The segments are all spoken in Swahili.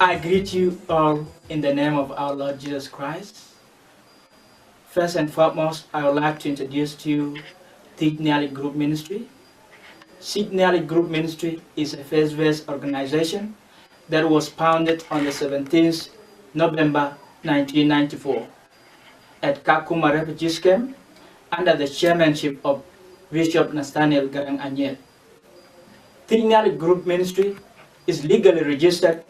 I greet you all in the name of our Lord Jesus Christ. First and foremost, I would like to introduce to you Teach Nearly Group Ministry. Teach Nearly Group Ministry is a faith-based organization that was founded on the 17th November 1994 at Kakuma Refugees Camp under the chairmanship of Bishop Nathaniel Garang Anyel. Teach Nearly Group Ministry is legally registered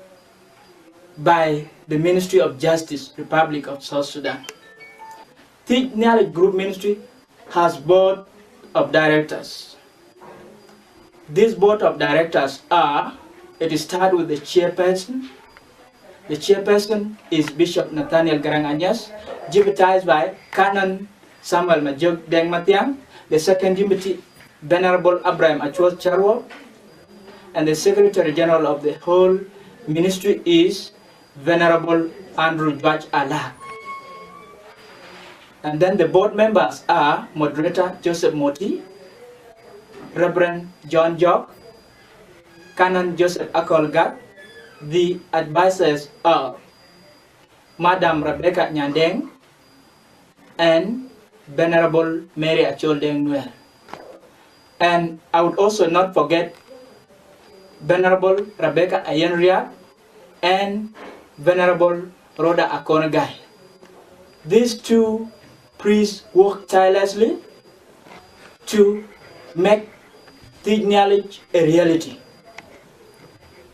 by the Ministry of Justice, Republic of South Sudan. Teach Nearly Group Ministry has board of directors. This board of directors are, it starts with the chairperson. The chairperson is Bishop Nathaniel Garang Anyel, deputized by Canon Samuel Majok Deng Matiang, the second deputy Venerable Abraham Achwal Charwo, and the Secretary General of the whole ministry is Venerable Andrew George Alak. And then the board members are Moderator Joseph Moti, Reverend John Jock, Canon Joseph Akolgat. The advisors are Madam Rebecca Nyandeng and Venerable Mary Achol Deng Nuer. And I would also not forget Venerable Rebecca Ayenria and Venerable Rhoda Akonagai. These two priests work tirelessly to make Teach Nearly a reality.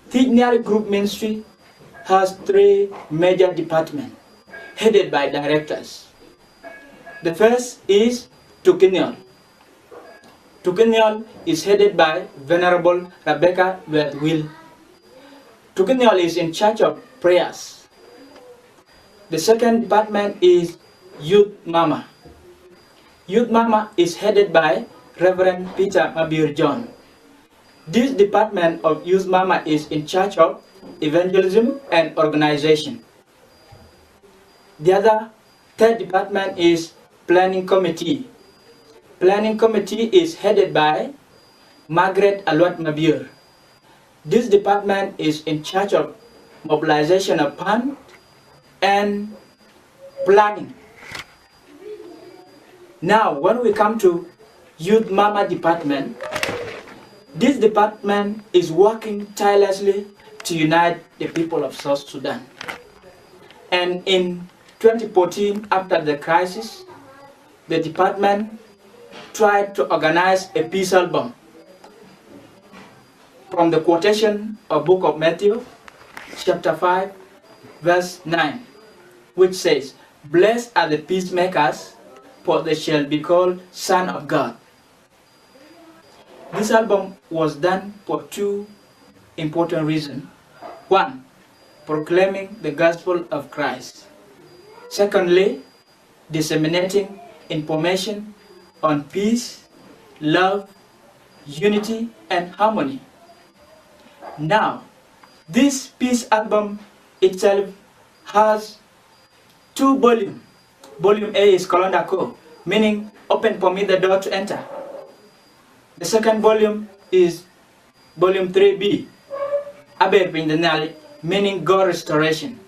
Teach Nearly Group Ministry has three major departments headed by directors. The first is Tukinyol. Tukinyol is headed by Venerable Rebecca Will. Tukinyol is in charge of prayers. The second department is Youth Mama. Youth Mama is headed by Reverend Peter Mabir John. This department of Youth Mama is in charge of evangelism and organization. The other third department is Planning Committee. Planning Committee is headed by Margaret Alwat Mabir. This department is in charge of mobilization of funds and planning. Now, when we come to Youth Mama department, this department is working tirelessly to unite the people of South Sudan. And in 2014, after the crisis, the department tried to organize a peace album from the quotation of Book of Matthew, chapter 5, verse 9, which says, "Blessed are the peacemakers, for they shall be called sons of God." This album was done for two important reasons. One, proclaiming the gospel of Christ. Secondly, disseminating information on peace love, unity, and harmony. Now, this peace album itself has 2 volumes. Volume A is Kolonda Ko, meaning open for me the door to enter. The second volume is volume 3B, Aber Bindanali, meaning God restoration.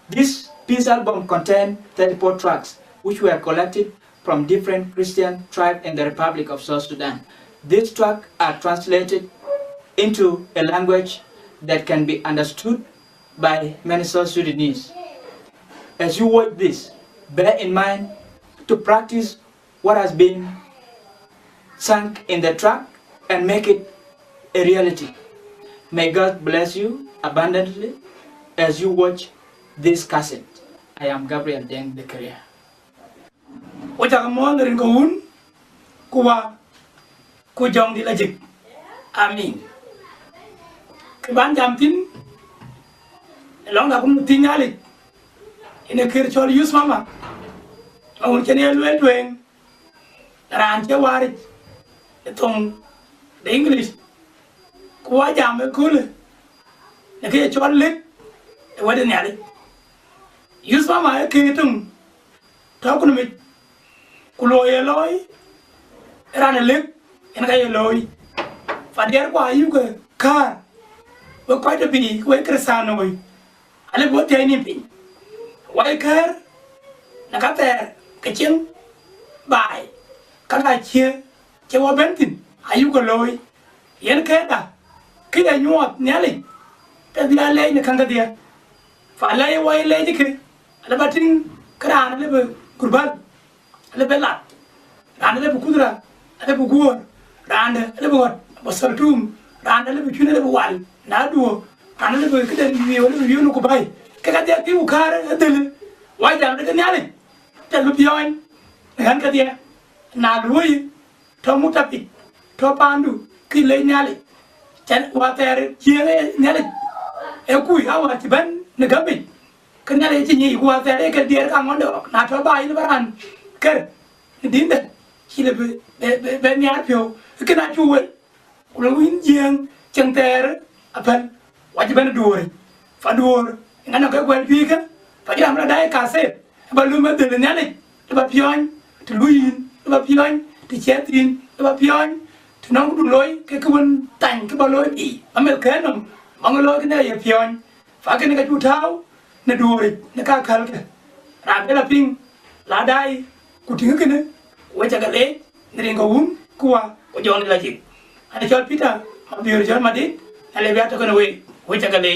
This peace album contains 34 tracks, which were collected from different Christian tribes in the Republic of South Sudan. These tracks are translated into a language that can be understood by many South Sudanese. As you watch this, bear in mind to practice what has been sung in the track and make it a reality. May God bless you abundantly as you watch this cassette. I am Gabriel Deng the Career. Wajagamon ringoun kuwa kujong di lajik. Amin. Keban jamtin long da kum tingali ina kirchol yus mama. Awun kene luel dueng ran che wari tong the English kuwa jam kule na ke chol lik e wade nyali. Yus mama e ke tung ta kun mi kuloye loy ran lik ina ke loy fader kwa yu ke kar we quite a big we cresano we ale bo te ni pi we kar na ka ter ke chen bai ka ga che che wa bentin ayu ko loy yen ke da ki da nyot nyali te dia le ni kan ga dia fa le we le ji ke ale batin kran le be kurban ale be lat ran le be kudra ale be guor ran le be wat basaltum ran le be chune le be wal na duo ran le be kiden wiyo le wiyo no ko bai ke ga dia ki u kar dele wa jam le nyali te lu pion kan ka dia na lui to mutapi to pandu ki le nyali chen wa ter chia nyali e ku ha wa ti ban ne gambi kan nyali chi ni wa ter ke dia ka ngon do na to bai le baran ker din de chi le be nyar pyo ke na chu we lo win jeng chang ter apan wa ti ban duore fa duor ngana ka kwel pi ka fa jam la dai ka se ba lu ma de nyali ba pion to luin ba pion to chetin ba pion to nong du loy ke kun tan ke ba loy bi amel ke no mang loy ke ne ye pion fa ke ne ka chu thao ne duore ne ka khal ke ra be la ping la dai ku ting ke ne we cha ga le ne ring ko kwa ko jon la ji ana chol pita ma bi ro ma dit ale ba to ko ne we cha ga le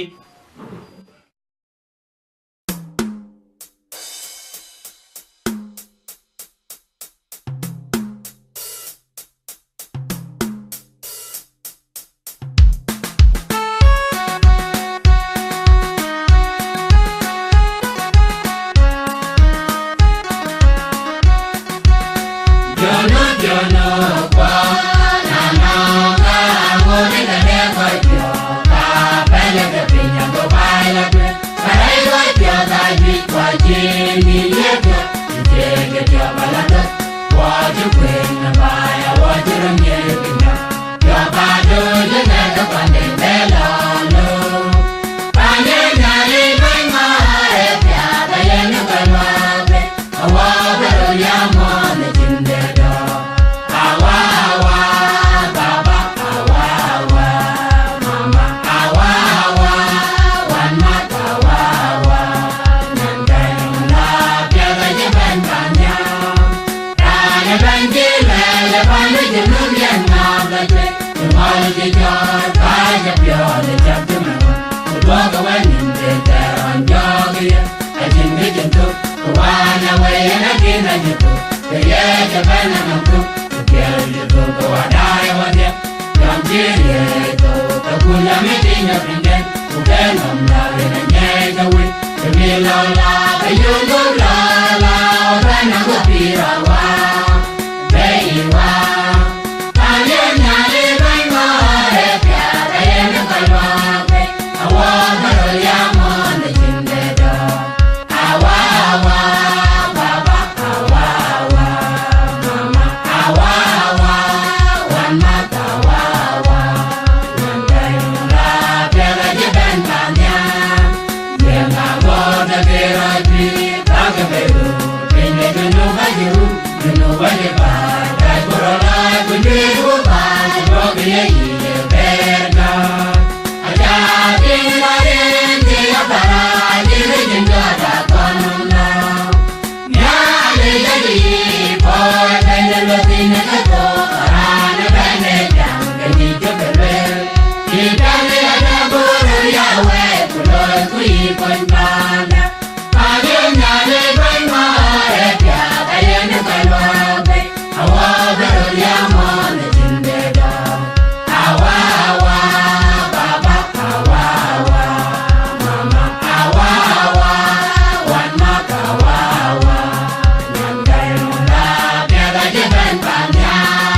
Bye.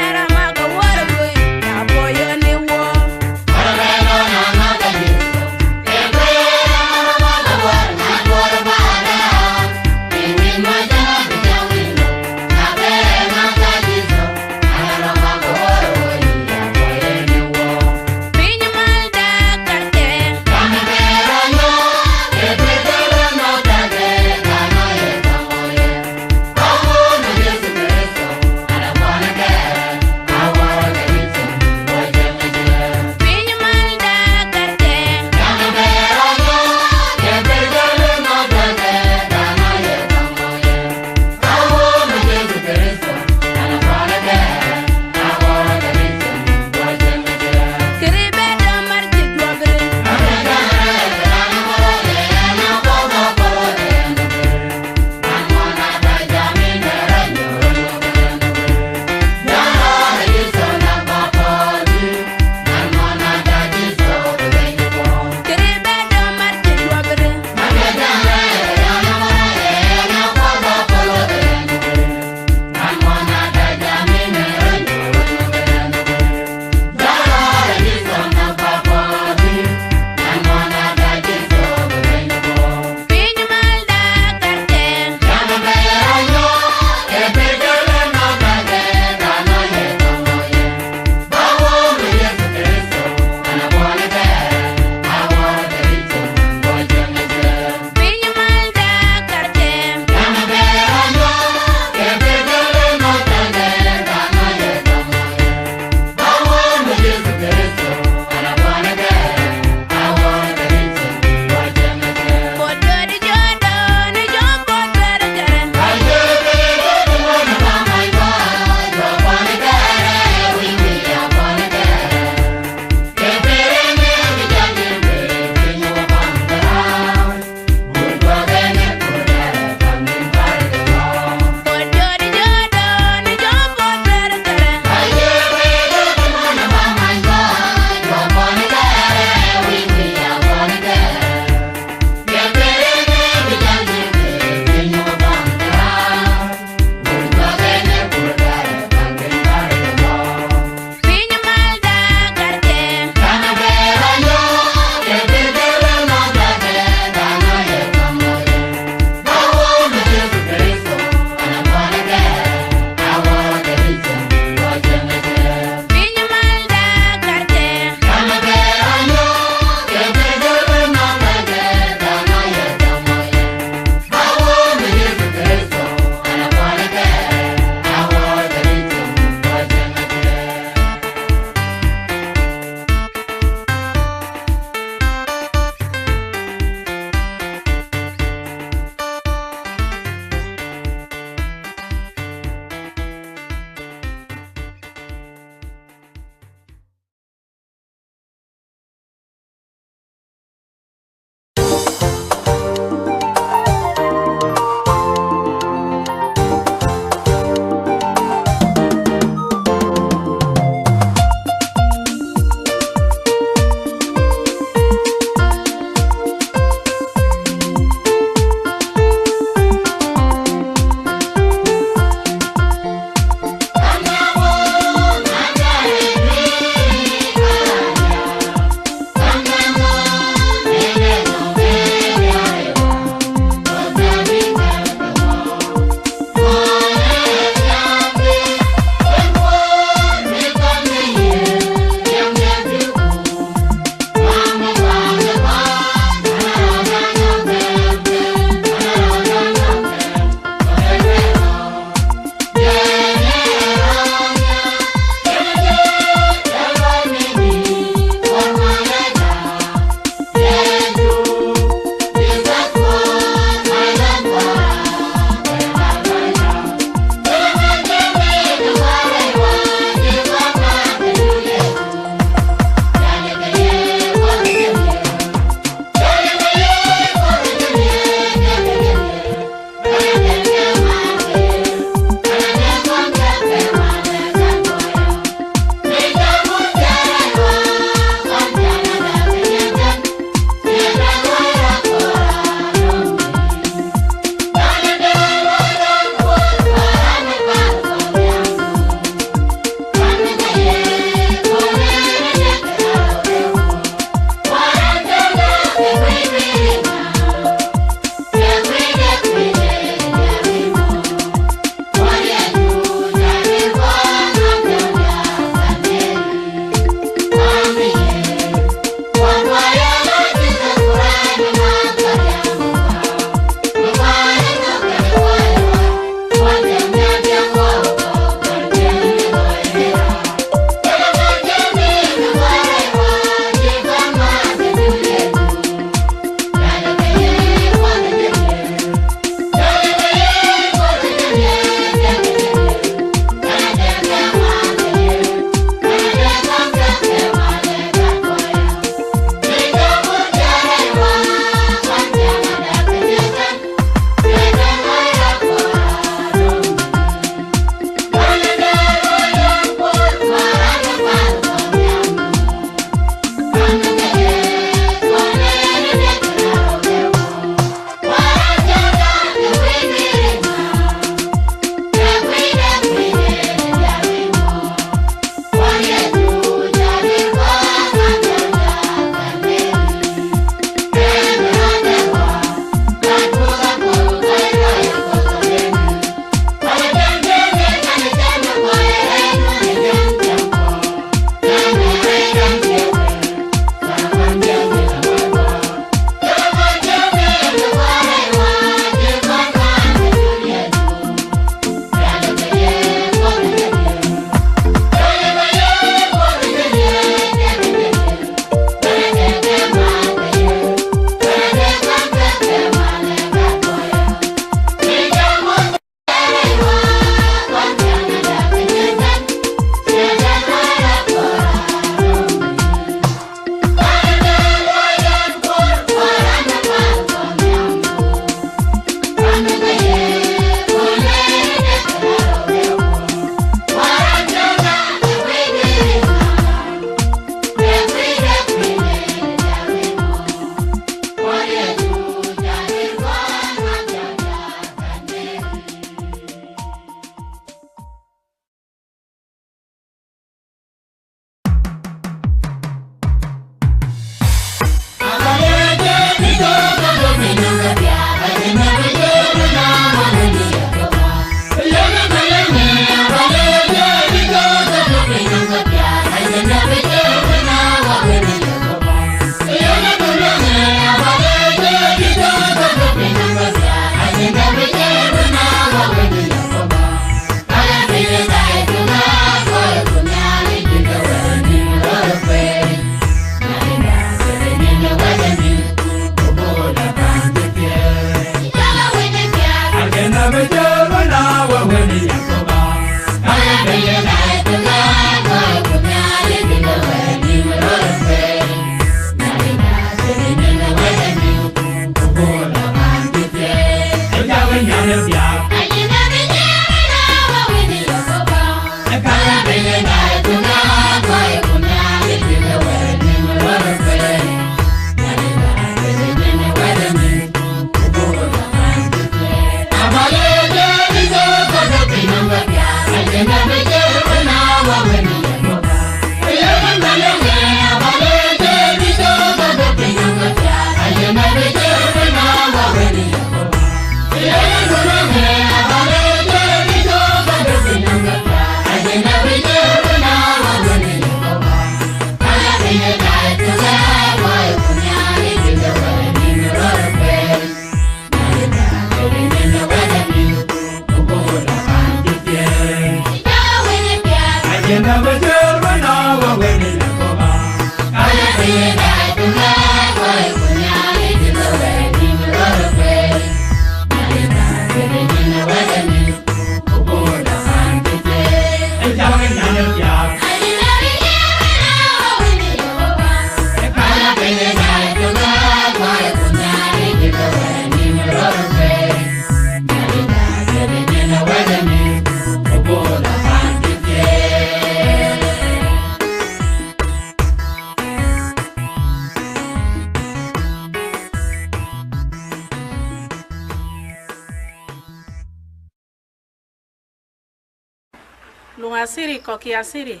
Lungasiri koki asiri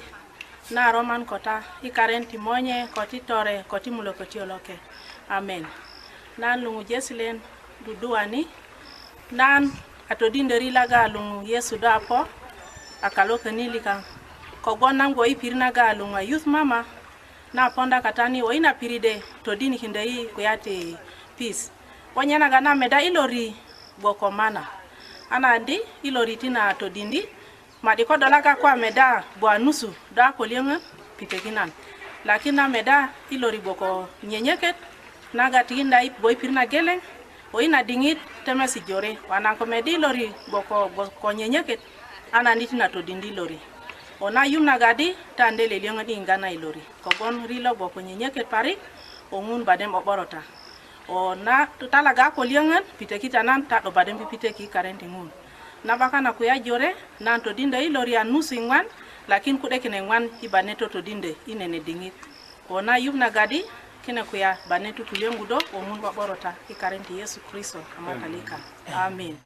na roman kota ikarenti monye koti tore koti mulo koti oloke. Amen. Nan lungu jesilen duduani nan atodinderi laga lungu Yesu dapo akaloke nilika kogonam go ipirna ga lungu youth mama na ponda katani o ina piride todini hindei kuyati peace. Wanyana gana meda ilori bokomana. Anandi ilori tina todindi madiko dolaga kwa meda bwa nusu da kolienga pitekinan lakini na meda ilori boko nyenyeket naga tinda boy pirna geleng o ina dingit temesi jore wana ko medi lori boko nyenyeket ana nitina to dindi lori ona yumna gadi tandele lienga ingana ilori kogon rilo boko nyenyeket pari ongun badem oborota ona tutalaga kolienga pitekitanan ta do badem piteki karenti ngun nabaka na kuya jore na to dinda ilori anusu ingwan lakini kude kine ngwan ibaneto to dinde inene dingit ona yumna gadi kine kuya banetu kuyengudo omun baborota ikarenti Yesu Kristo amakalika. Amen.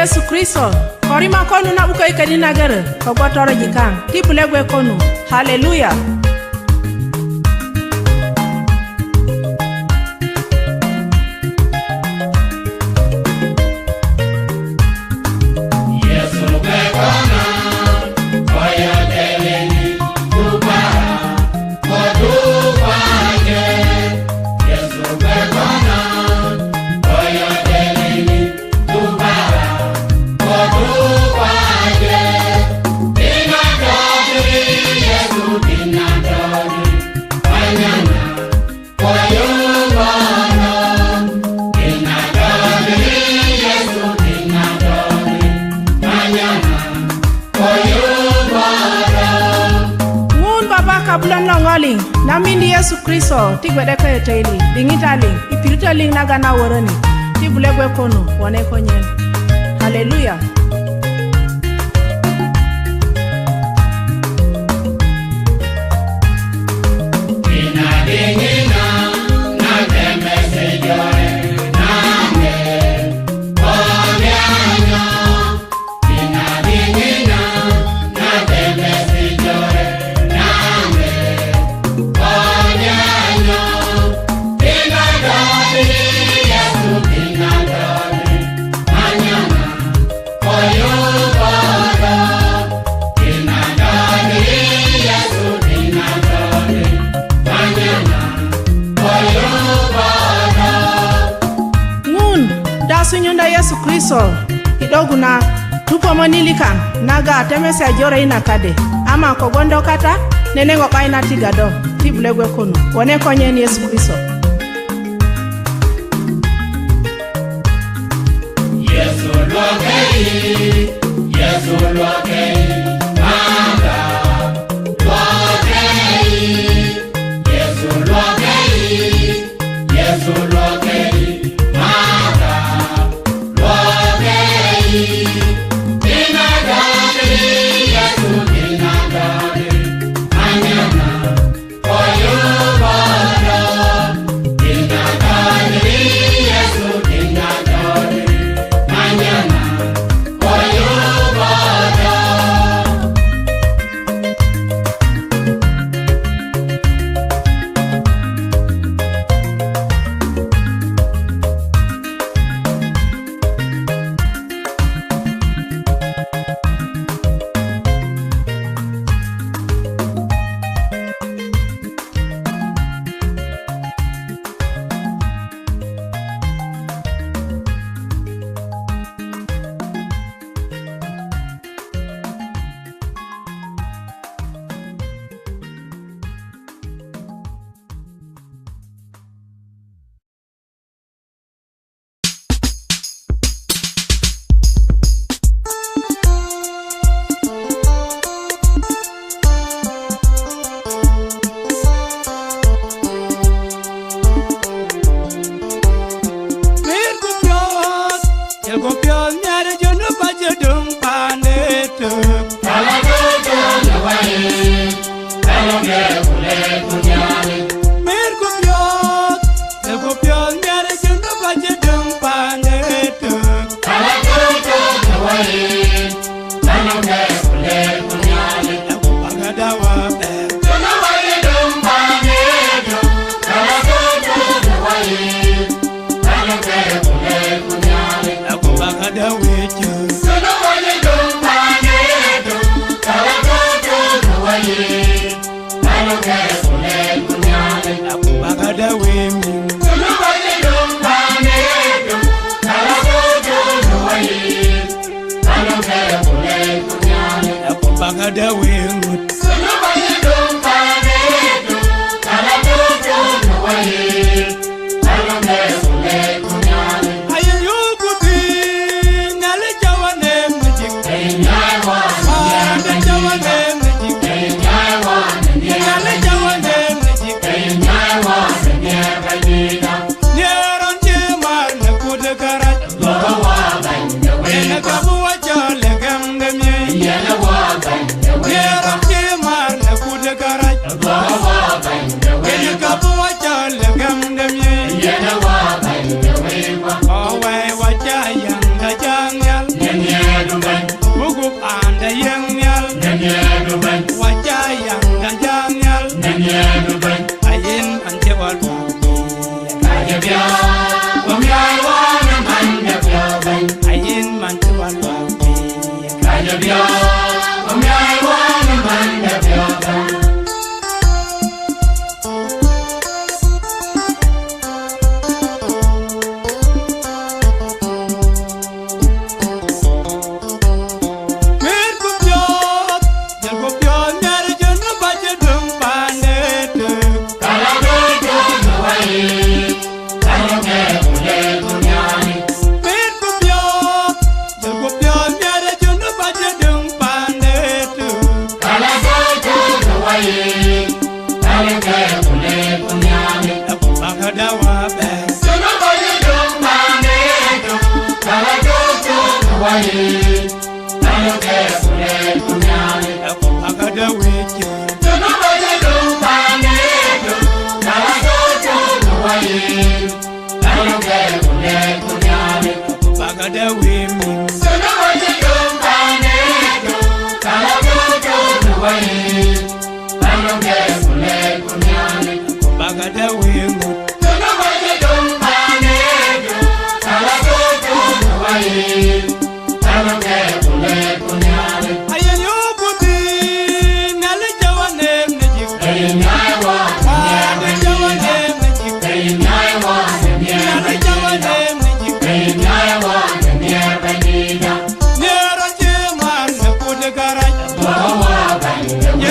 Yesu Kristo korima konu na uko ikani nagere kogotoro jikang tibulegwe konu. Hallelujah. Namindi Yesu Kristo tigwede ko eteli dingitaling ipiritaling nagana woroni tibulegwe kono wone konyen. Hallelujah. Yesu Kristo kidogo na tupo monilikan naga temese jore ina kade ama ko gondo kata nene ngo kaina tigado tiblegwe kono wone konye ni Yesu Kristo. Yesu lwakei, Yesu lwakei, manga lwakei, Yesu lwakei, Yesu lwakei, manga lwakei, kinagari, Yesu kinagari, anyana oyubara, kinagari, Yesu kinagari, anyana oyubara.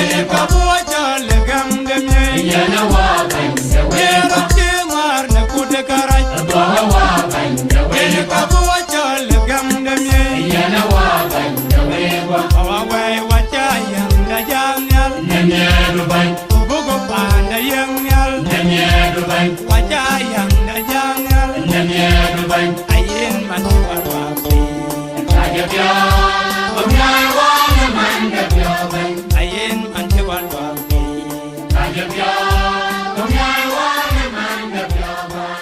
wele ko Kabuachal gamdemye yana wa banda wele ko Timar na kudekarai boha wa banda wele ko Kabuachal gamdemye yana wa banda wele ko Awawai wachayang na jangyal nemye dubai Ubugo panda yangyal nemye dubai Wachayang na jangyal nemye dubai Ayin manu warwapi ajabya omnai wa manda byo bai Ayin manu warwapi ajabya omnai wa manda byo bai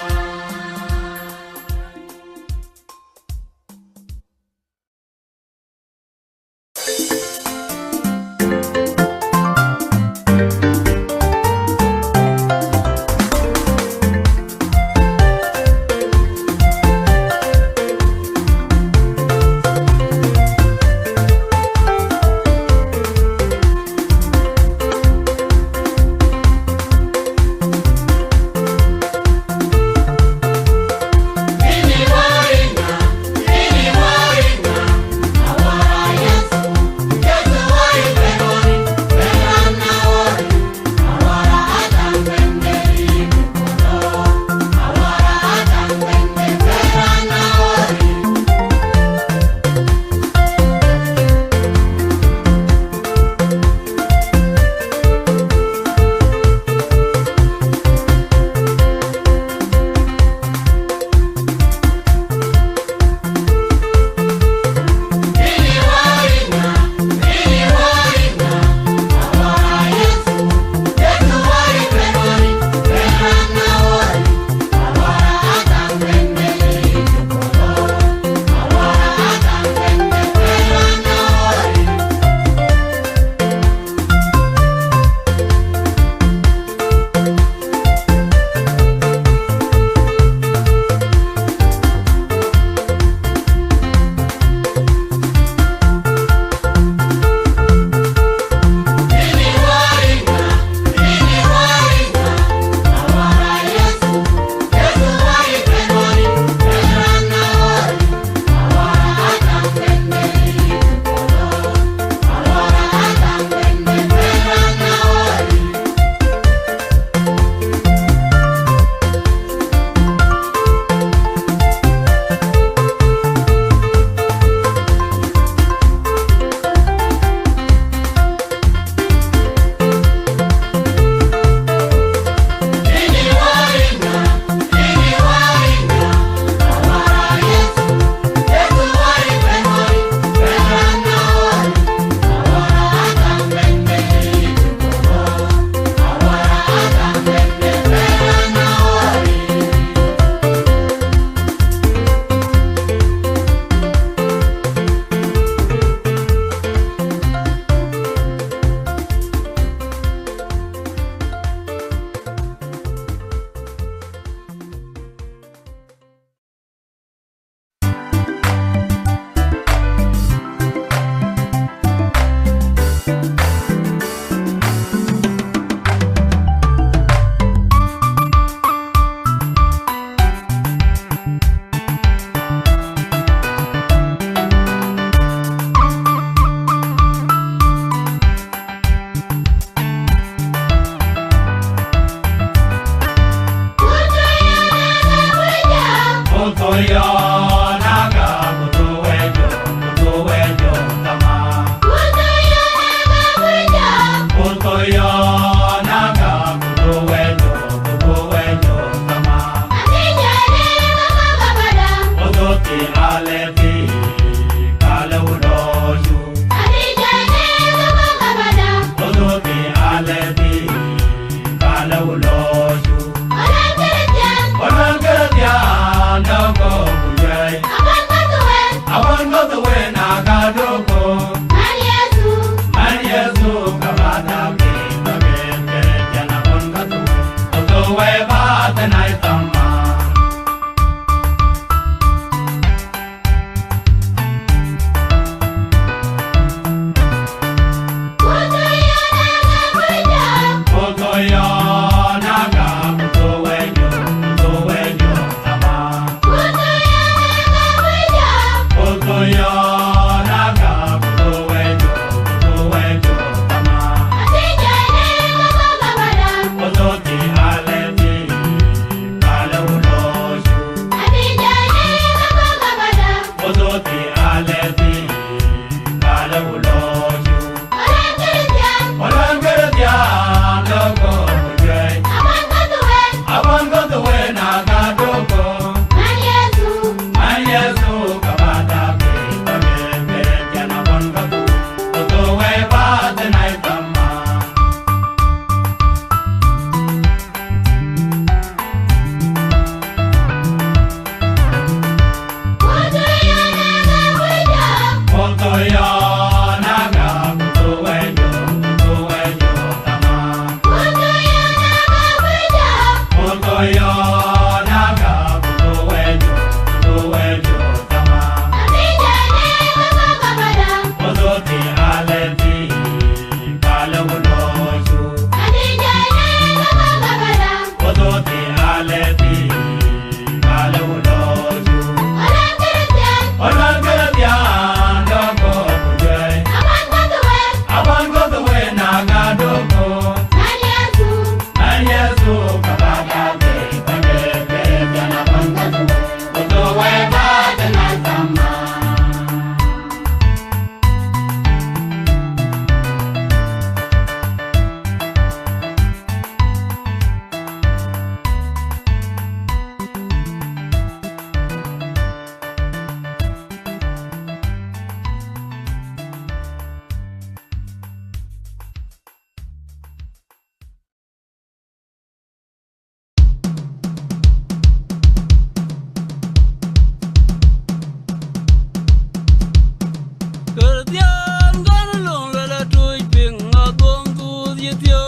yityo.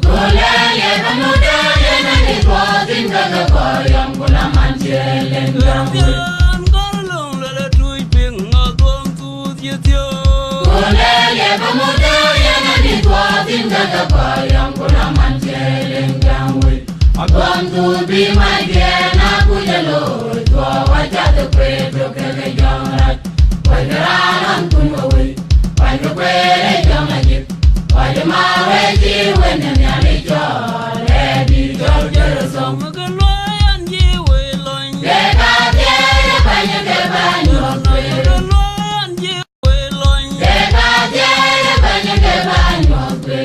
Kulele kamuda yena ni twazin daga koyam kula manchele ngamwe. Yan karlong lala tuy ping ngadom tut yityo. Kulele kamuda yena ni twazin daga koyam kula manchele ngamwe. Agom tu bi my dear na kujalo twa wajat kwe to kege yongrat. Wajaranan kunwawi wajukwe yongajip. Wajamawe jiwen nyali chole di jol jerusom. Magaloyan jiwe loin. Deka tiere banyo ke banyo kwe. Magaloyan jiwe loin. Deka tiere banyo ke banyo kwe.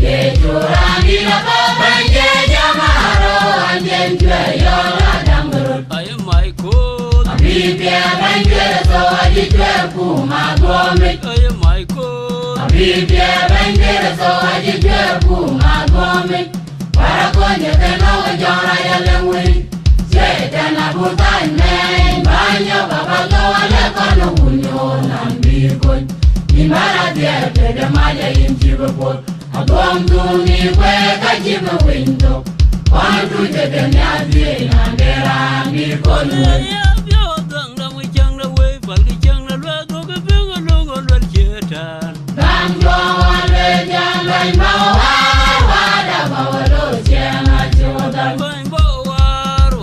Ye churandi na pa banje jamaro anjen kwe yola dangurut. I am my code. Abibia banjwe so ajitwe kuma gomit. I am my code. Abibia banjwe so ajitwe kuma gomit. Para konye teno jora ya lengwi. Tena butan men banyo baba wale kono kunyo nambikon. Imara dia tede maya imchibe pot. Agom duni kwe kajibe window. Kono tuje tenya zi nandera mbikon. Banjo wale jangay mawar wada bawalo sienga chudan.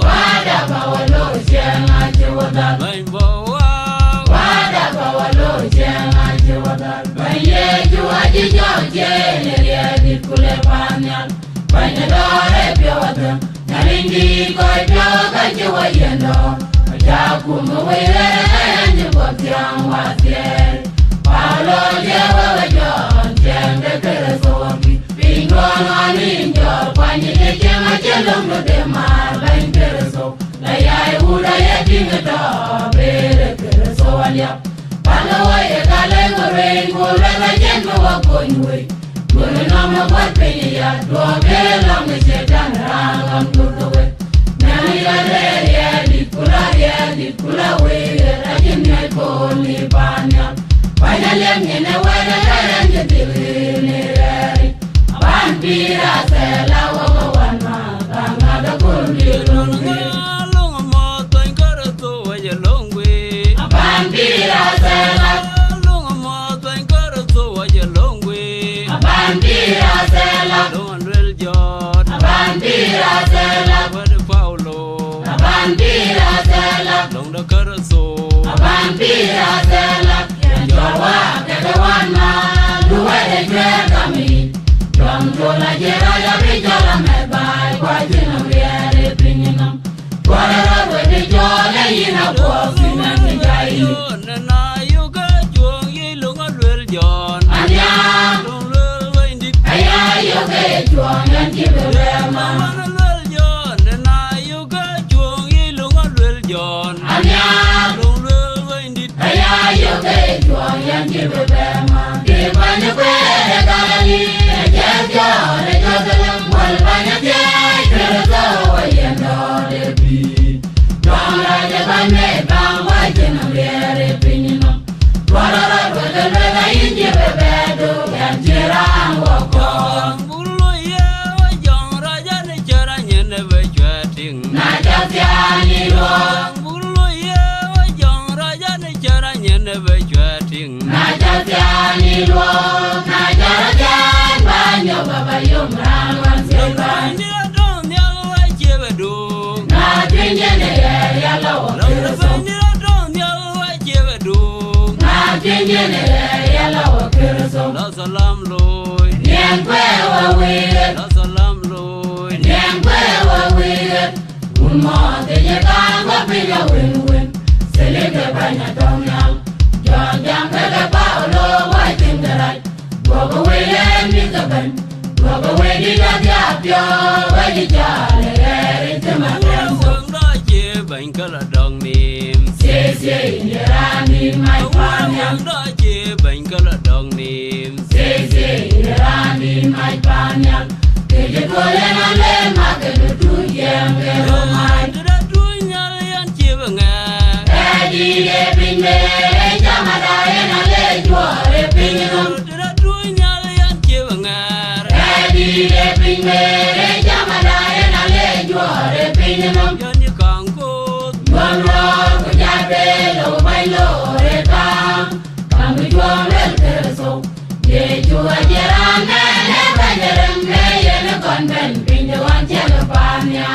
Wada bawalo sienga chudan. Wada bawalo sienga chudan. Baye jua jijo jene ria di kule panyan. Banya dore piotan. Naringi koi pioka jua yendo. Jaku mwere kanji botiang wasiel. Paulo jewa wajon jende keresoki. Pingon aninjo panyi kechema chelom lo demar bain kereso. Layai uda ye tingeto bere kereso aliap. Palo wae kale ngoreng ngoreng ajengo wakonywe. Gure nama buat penye dua belang ngesetan rangam turtowe. Nani ya di kula we ajen nyai koni banyak. Banyak nyene wada kayan jetili rari. Vampira sela wawana tangada kundi lungwi. Vampira sela. Vampira sela. Vampira sela. Vampira sela. Vampira sela. Jawa kedewana duwe de kami. Jom jola jera ya bijala mebai kwa jina wiere pinginam. Kwara we de jola yina kwa sina njai. Anya aya yoge juang yang kibema. Anya aya yoge juang yang kibema. Dibanya kwe kali ejejo rejogelem wal banyak jai kereta wayendo debi. Jong raja bane bang wajen biere pinino. Warara wega inji bebedo yang jirang woko. Najak tiani lo. Najak tiani lo. Najak tian banyo baba yum rangwan silban. Najinjene ya lawo kirso. Najinjene ya lawo kirso. Nien kwe wa wet. Nien kwe wa wet. Unmo teje kangwa pila win. Seleke banya tomyal. Jong jang kege paulo wajin gerai. Gogo wele mikaben. Gogo wedi gadiapyo. Wedi jale eri temakenso. Sese indirani mai panyal. Sese indirani mai panyal. Keje kole nale makelu tuyem kero mai. Edi de pinne jamada enale juare pinno. Edi Ire ping mere jamada ena le juare ping nom. Yani kanko Juamro kujabe lo bailo rekam. Kamu juam el kereso. Ye jua jerame ne banjerem ne ye ne konben pinjawan celo panya.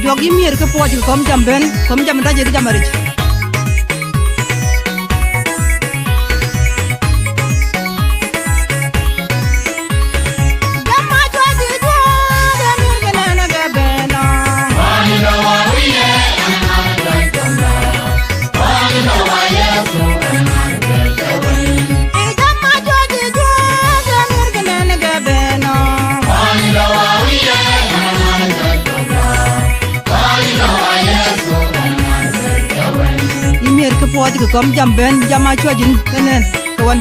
jogi mier ke po ju kom jam ben kom jam da je jamarich po ti kom jam ben jama chwa jin tenen kawan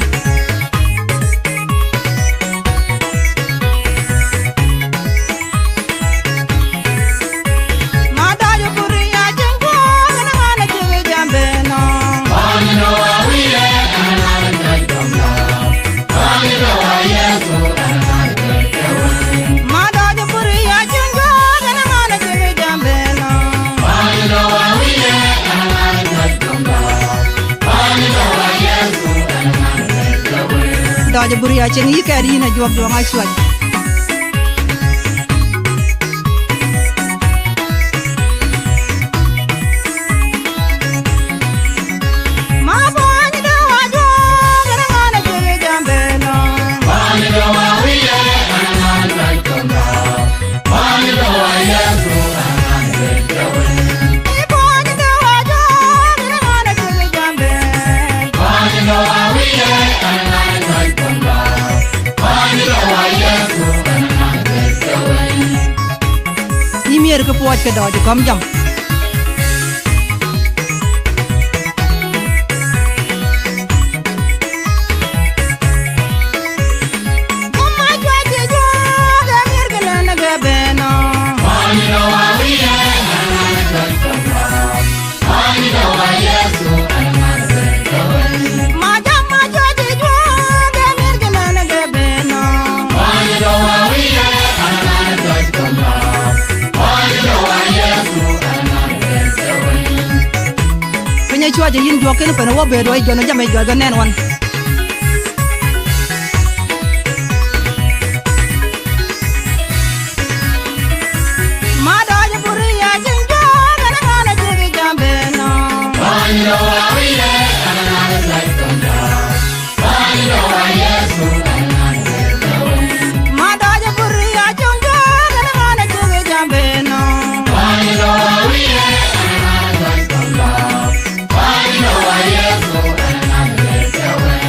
ma da yo kuriya jengo na ngana jege jam beno ani no awiye ana na jomna ani no aye so ana ma da yo kuriya jengo na ngana jege jam beno ani no awiye ana na jomna daje buri ya chen yi kari na jom do ngai swat ma bo ani do wa jo gara ngana je jambe no ani do wa wi ya ana na kamba ani do wa ya so ana na ni bo ani do wa jo gara ngana je jambe ani do wa wi ya ana mier ke puat ke do kom jam mama jwa je jo ga mier ke na ga beno ani do wa wi ya ana ga kamba ani do wa yesu ana ga ma jama jwa je jo ga mier ke na ga beno ani do wa wi ya ana ga kamba penye chwa je yin joke no peno wo bedo ai jono jame jo ga nen wan ma da je puri ya jin jo ga na na je jambe no ani do wa wi ya ana na ga kamba ani do wa yesu ana ma da je puri ya jin jo ga na na je jambe no ani do wa wi ya ana na ga kamba ani do wa yesu ana na ga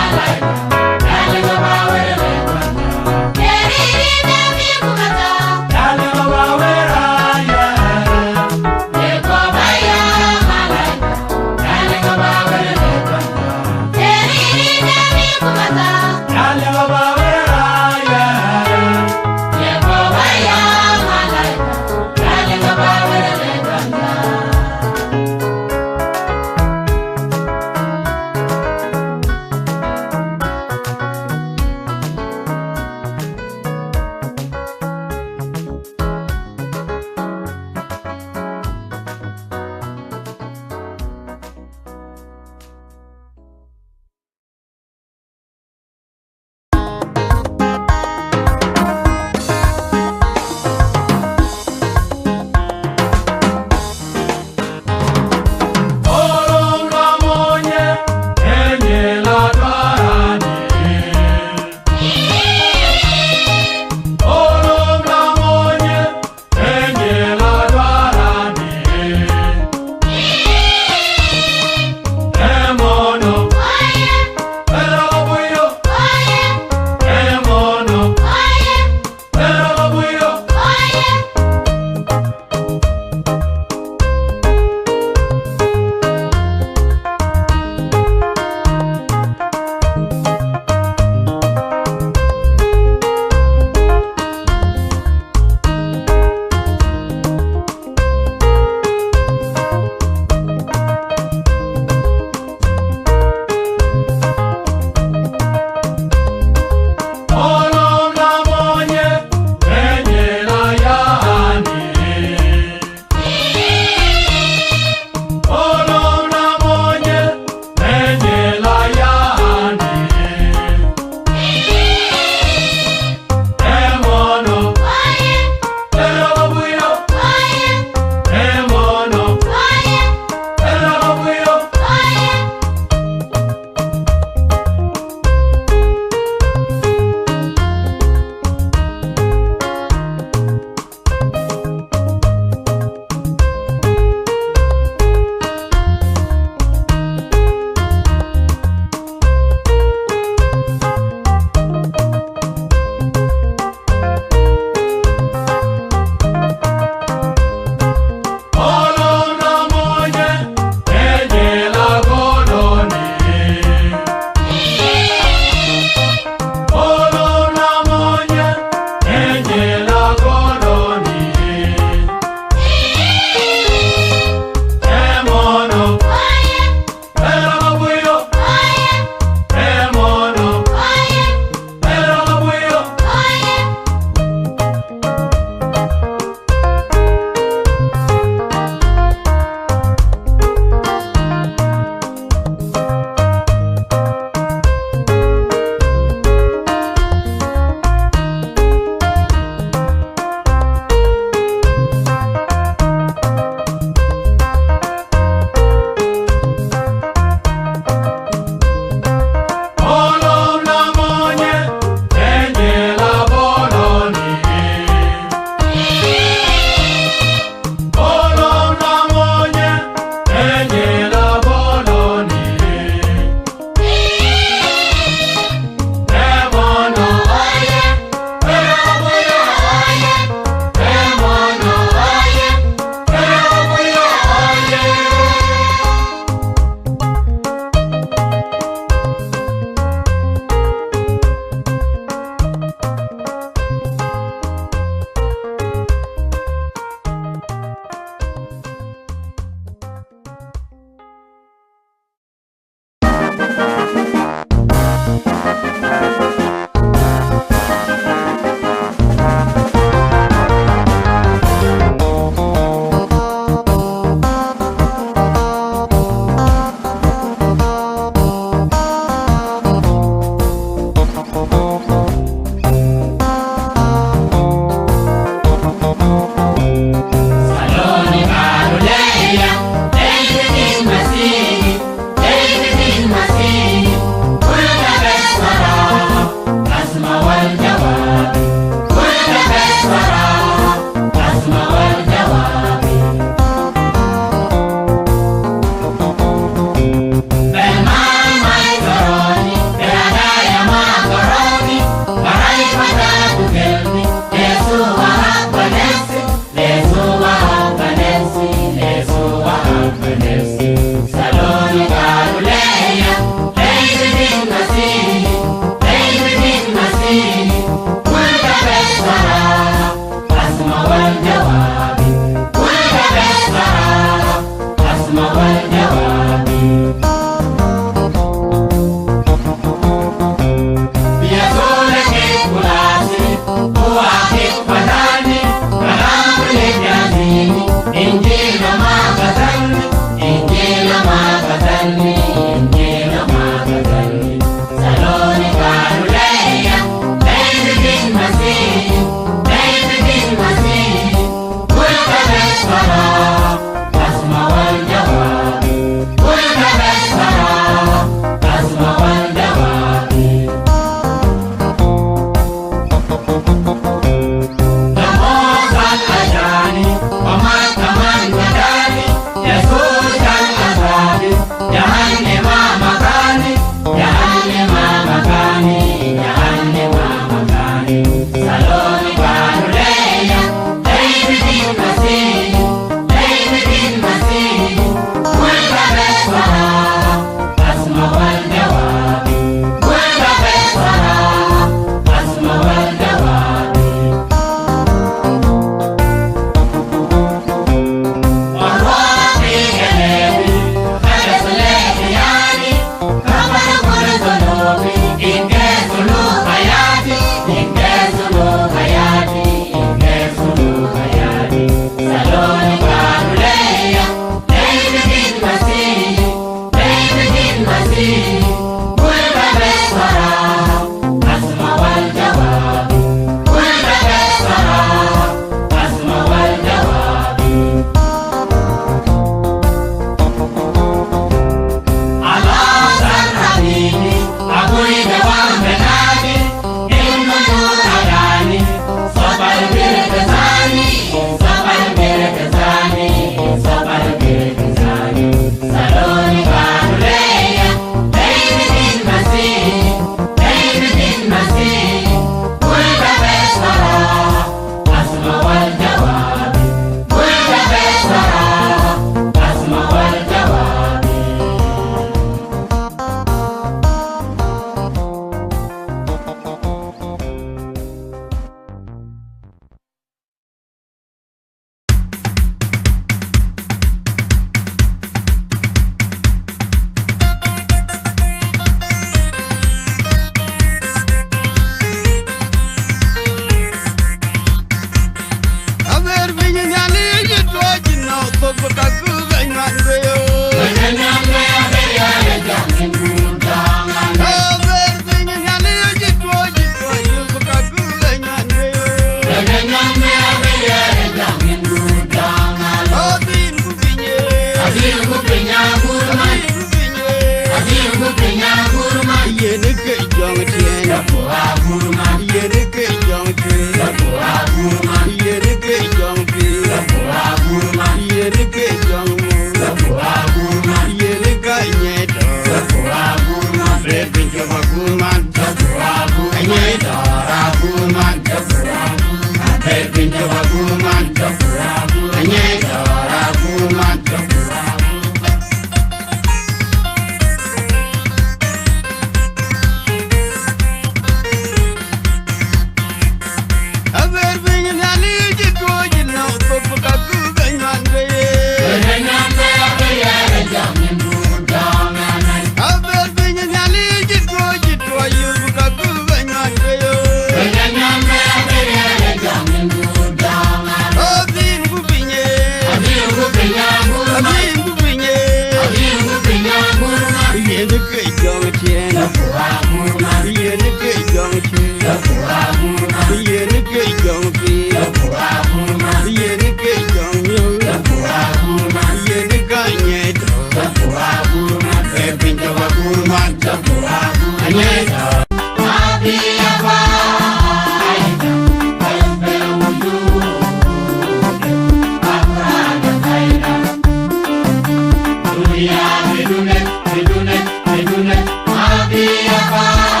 Medune, Medune, Medune, Abiyaba.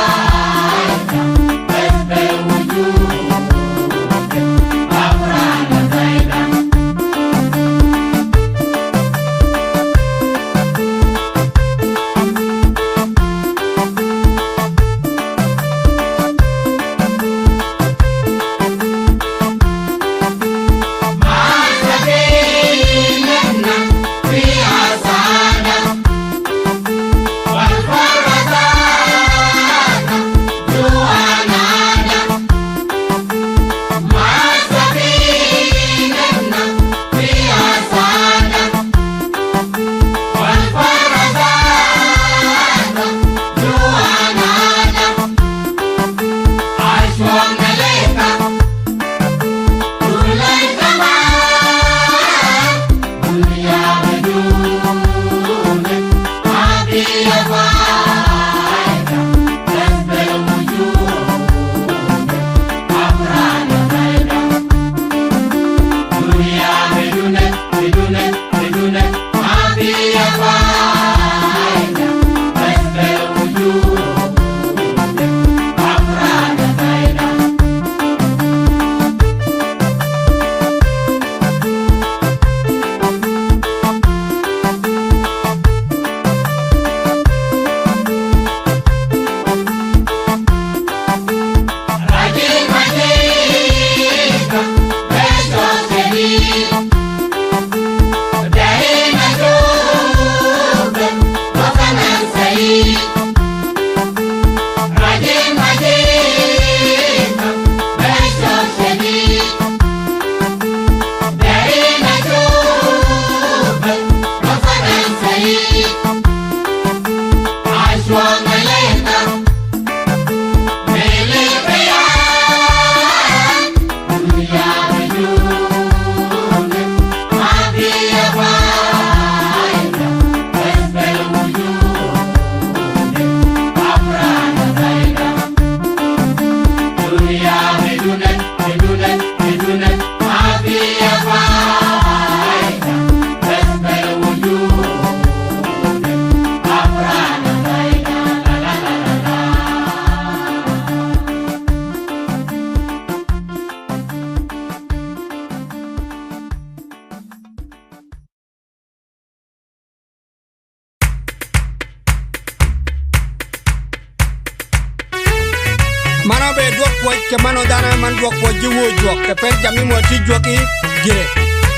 Mano be dwok po ke mano dana man dwok po jiwo dwok ke per jami mo ti dwoki gire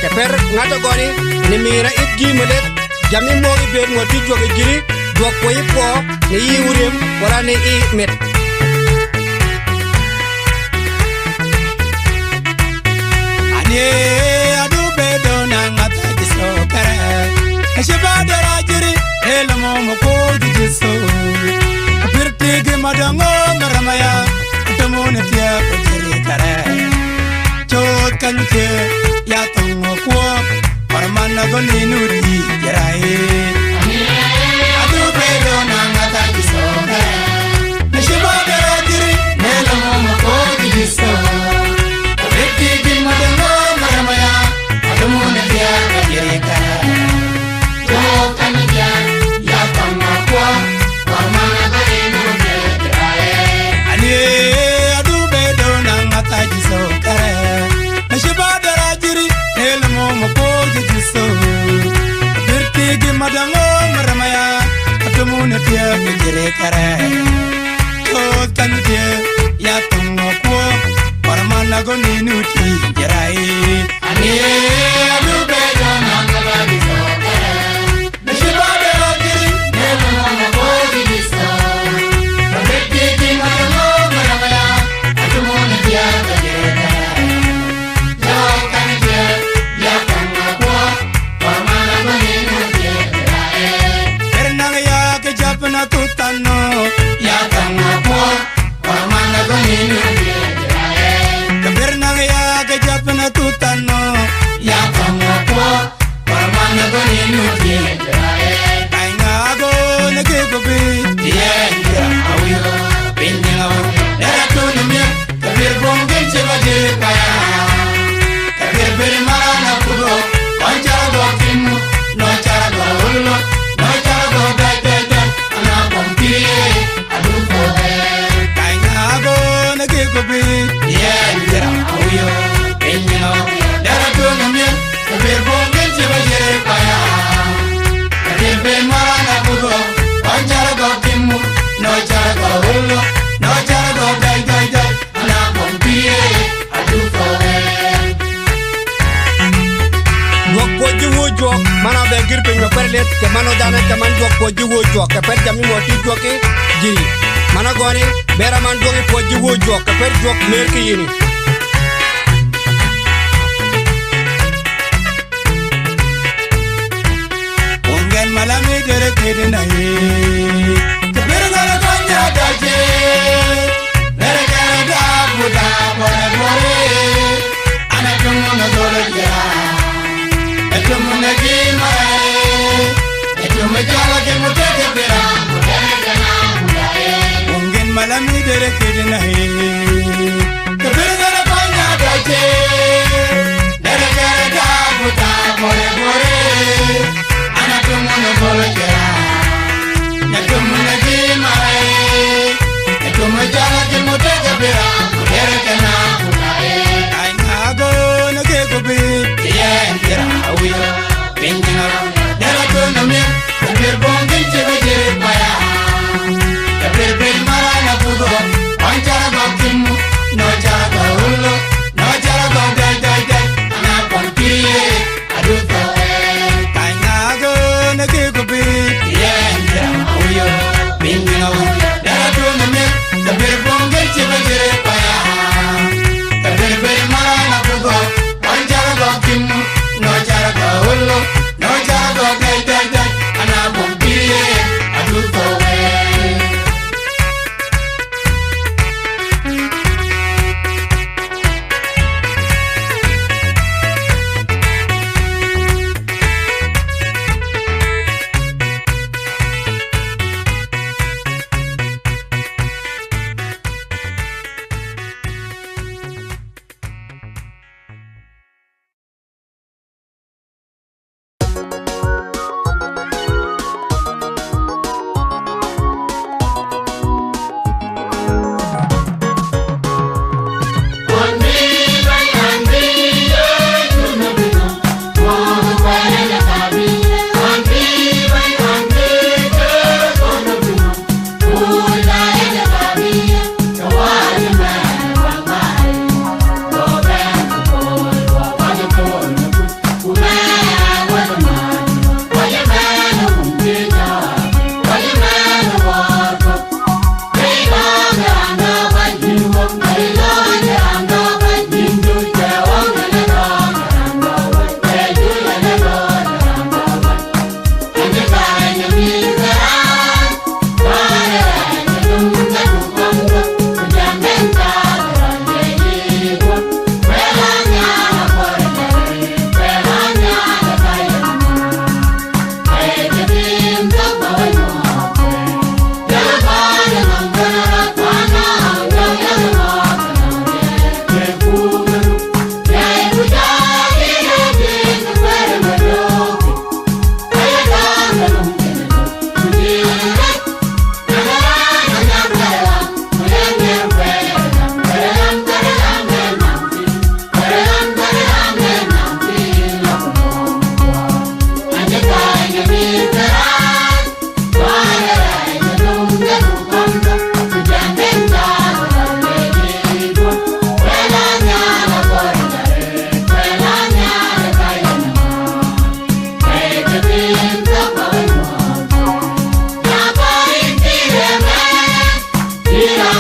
ke per ngato goni ni mira itgi melet jami mo be mo ti dwoki giri dwok po ipo ni yiwrem wala ni I met ane adu be dona ngata jiso kare shiba dara jiri elmo mo ko jiso pirtigi madango maramaya tomone tia ko jiri kare chot kanche ya tongo ko parmana goni nudi jarai adu be dona ngata jiso kare shiba dara jiri elmo mo ko jiso pirtigi madango maramaya tomone tia ko jiri kare chot kanche ya tongo ko parmana goni nudi jarai ani adu be dona ngata jiso kare shiba dara jiri elmo mo ko jiso pirtigi madango maramaya tomone tia ko jiri kare chot kanche ya tongo ko parmana goni nudi jarai ani adu be dona ngata jiso kare shiba dara jiri elmo mo ko jiso pirtigi madango maramaya tomone tia ko jiri kare chot kanche ya tongo ko parmana goni nudi jarai pernang ya ke japna tutano ya tongo ko parmana goni nudi pernang ya ke japna tutano ya tongo ko parmana goni nudi ainga go ne ke go bi yeah awiyo pinga dara tunu mi kabir bongin cheba de kaya kabir bir marana kudo kanjara go kimu no chara go ullo no chara go dai ana pompiye adu ko ainga go ne ke go bi yeah awiyo pinga dara tunu mi kabir bongin cheba de kaya kabir bir marana kudo kanjara go kimu no chara go ullo no chara go dai ana pompiye adu ko dwok po jiwo dwok mana be girpe no perlet ke mano dana ke man dwok po jiwo dwok ke per jami mo ti dwoki giri mana goni bera man dwoki po jiwo dwok ke per dwok mer ke yini ungen malami dere kede na ye kabir ngala kanya daje dere kere da buda bore bore ana tumu na dole ya etumu na gima etumu jala ke muteke bera dere kana buda ungen malami dere kede na ye kabir ngala kanya daje dere kere da buda bore bore ana tumu na dole ya etumu na gima etumu jala ke muteke bera dere kana buda ainga go na ke go bi yeah awiyo pinga dara tunu mi kabir bongin chebe jere paya kabir bir marana kudo kanjara go kimu no chara go ullo no chara go dai ana pompiye adu ko ainga go na ke go bi You're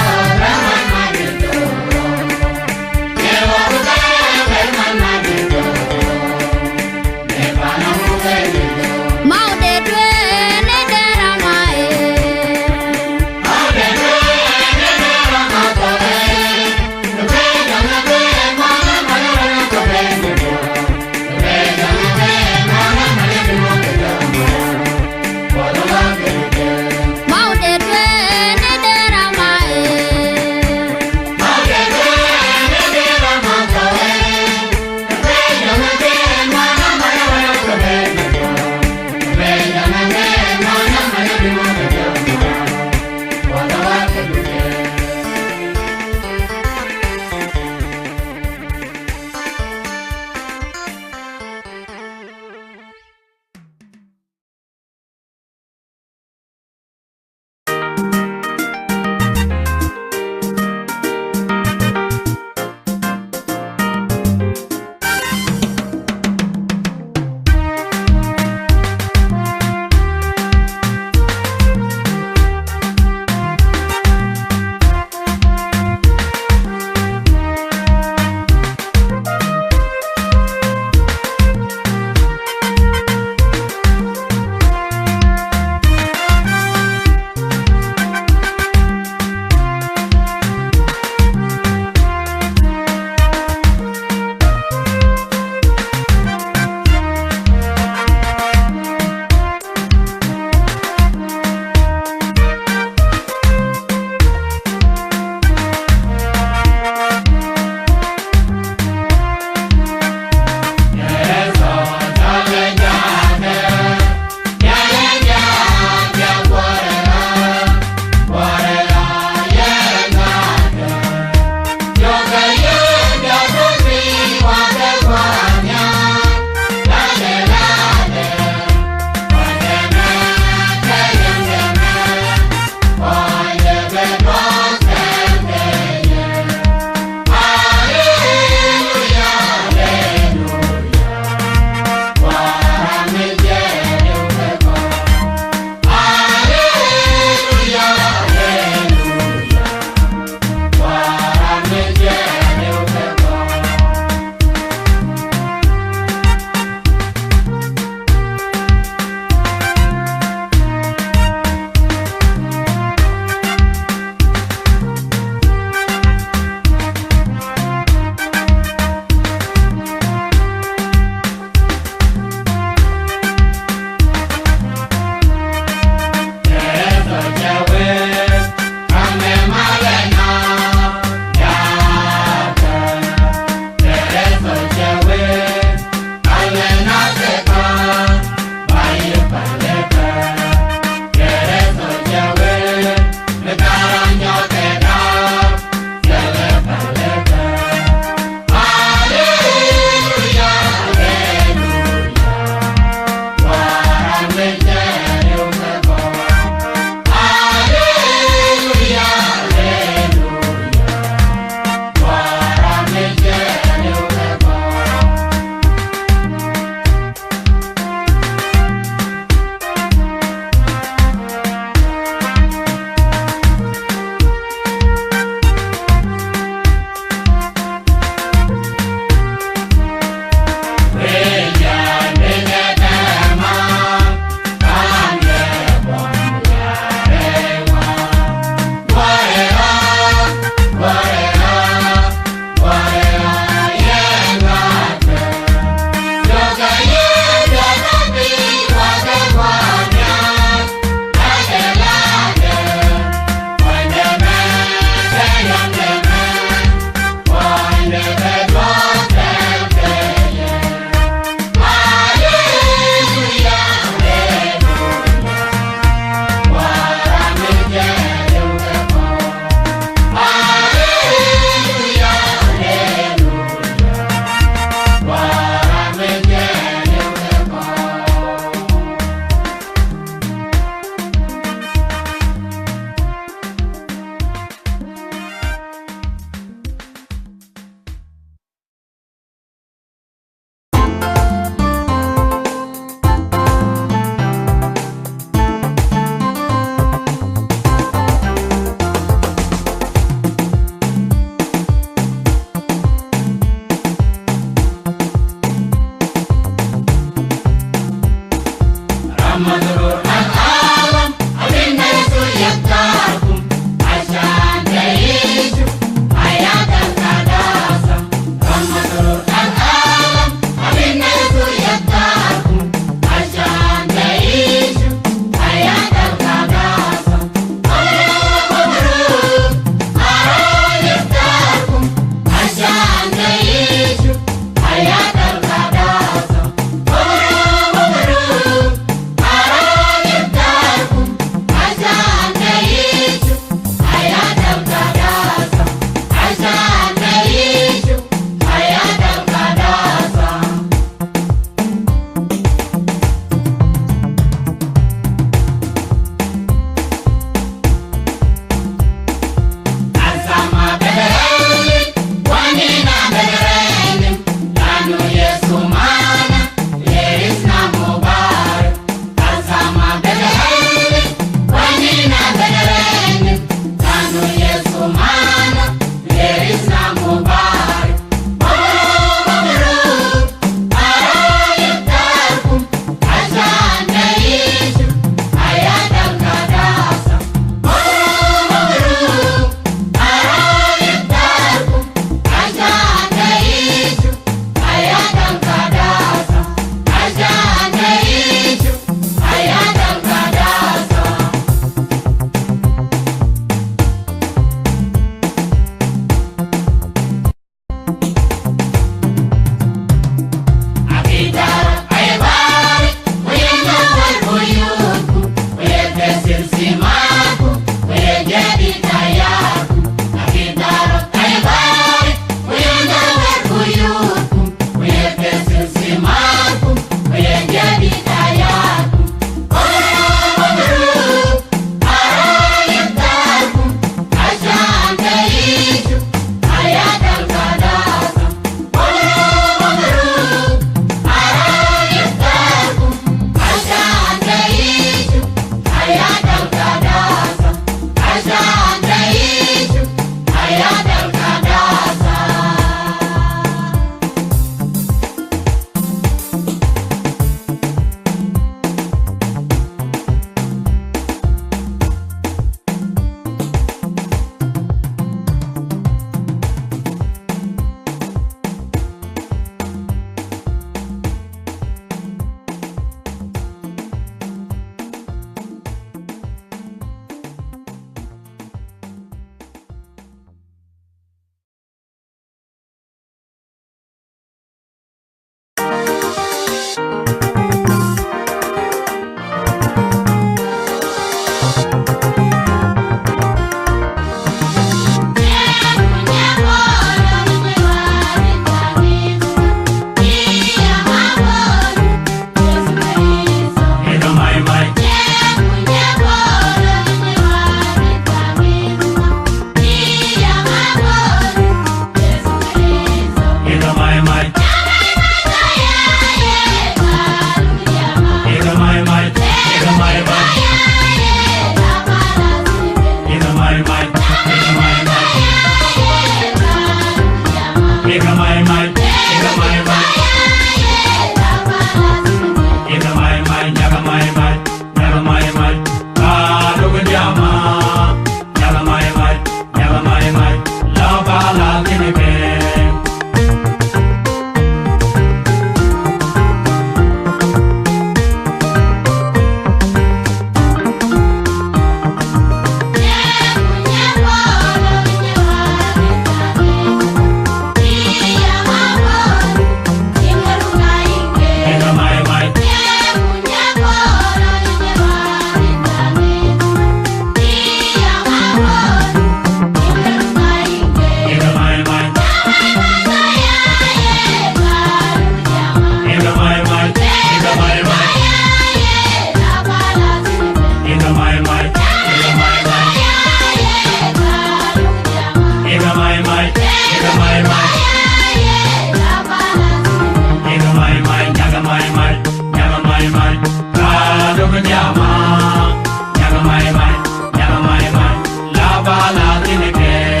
pala tineke.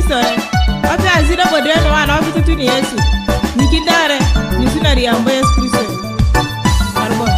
Kristo wapi azira bodeno wana wapi tutuni Yesu nikidare nisinari ambo Yesu Kristo arbo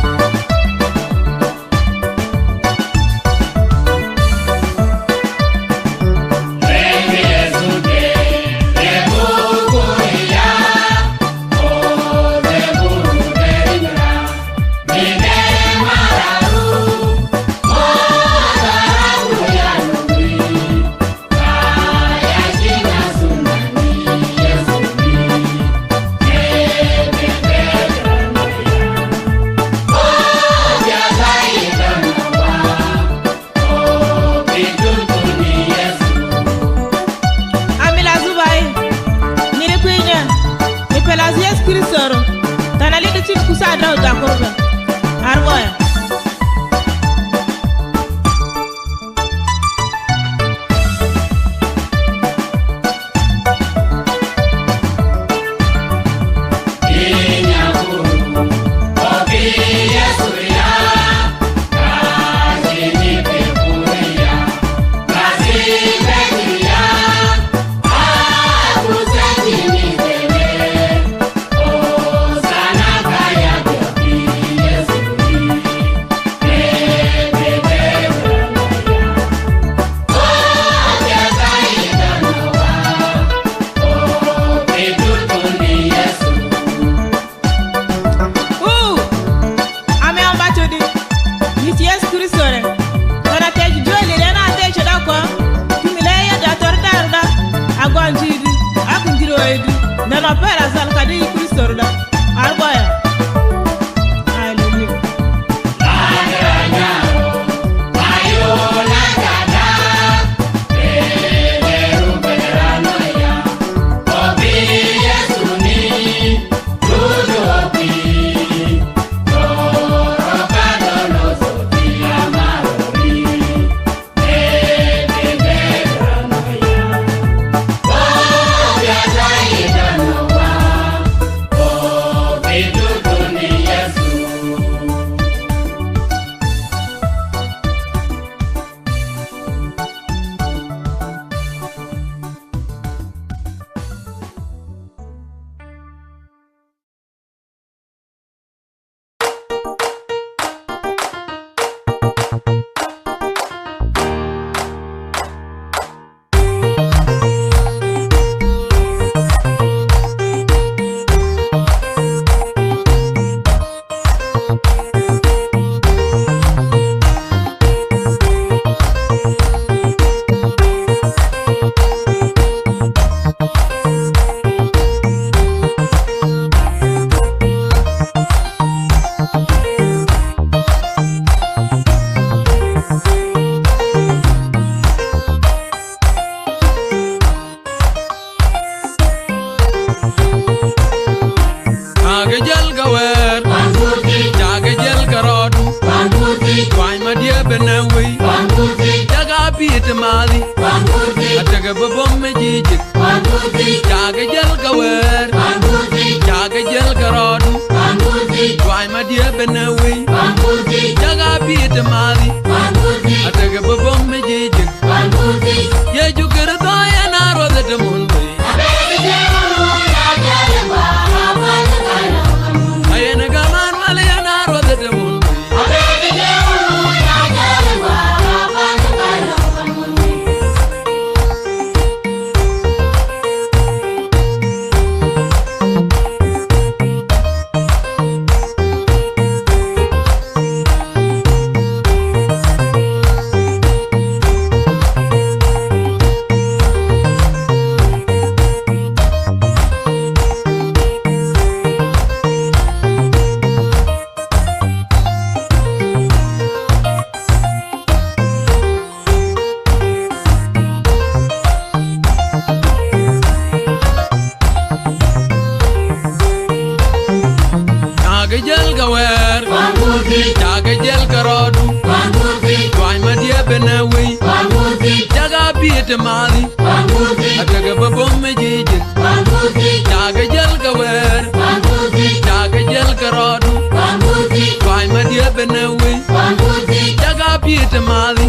Jaga Peter Mali,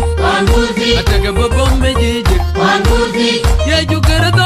I take a bomb, Ye, you get it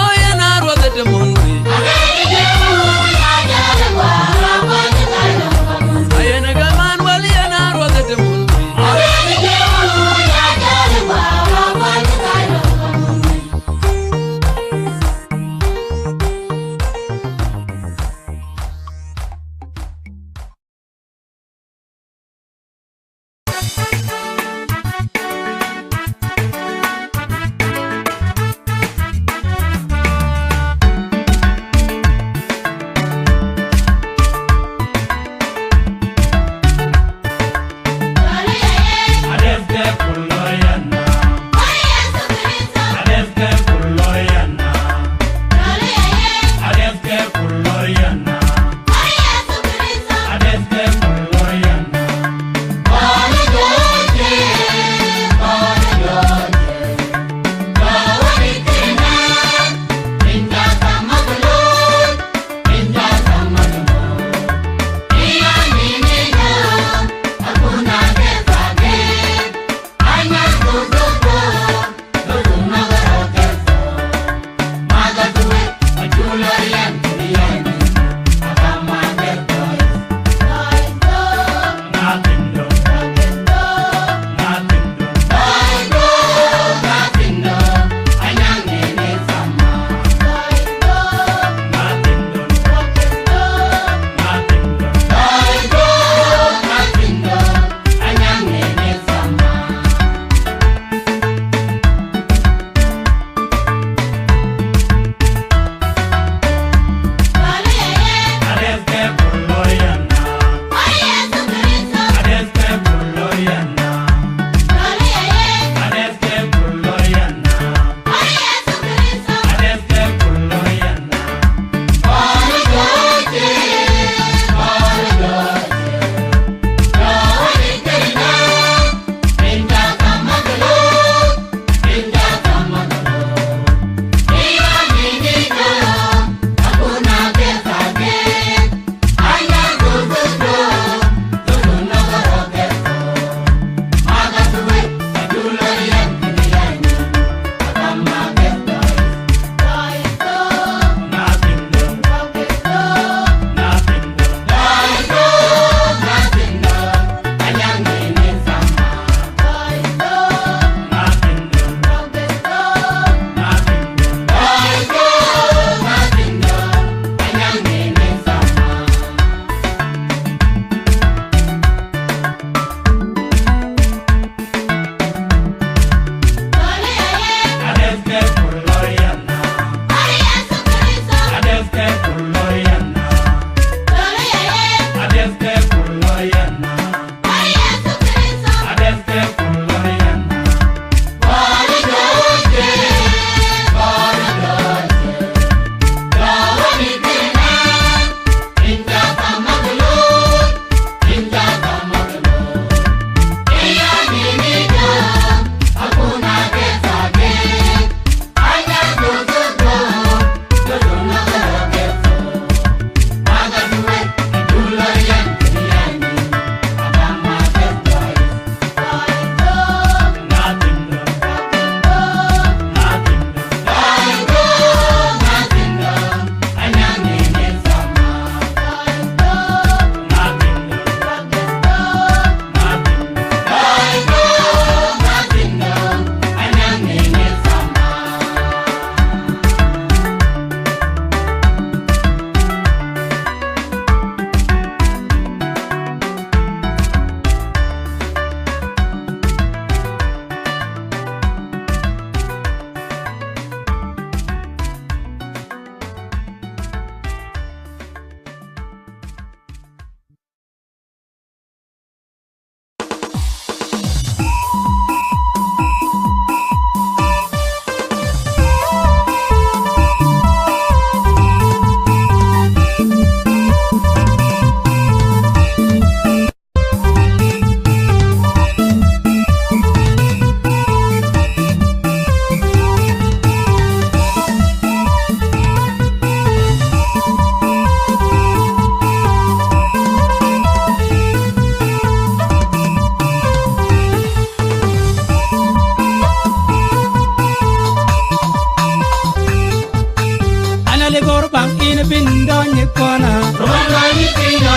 in bin donye kona. Romani Pina,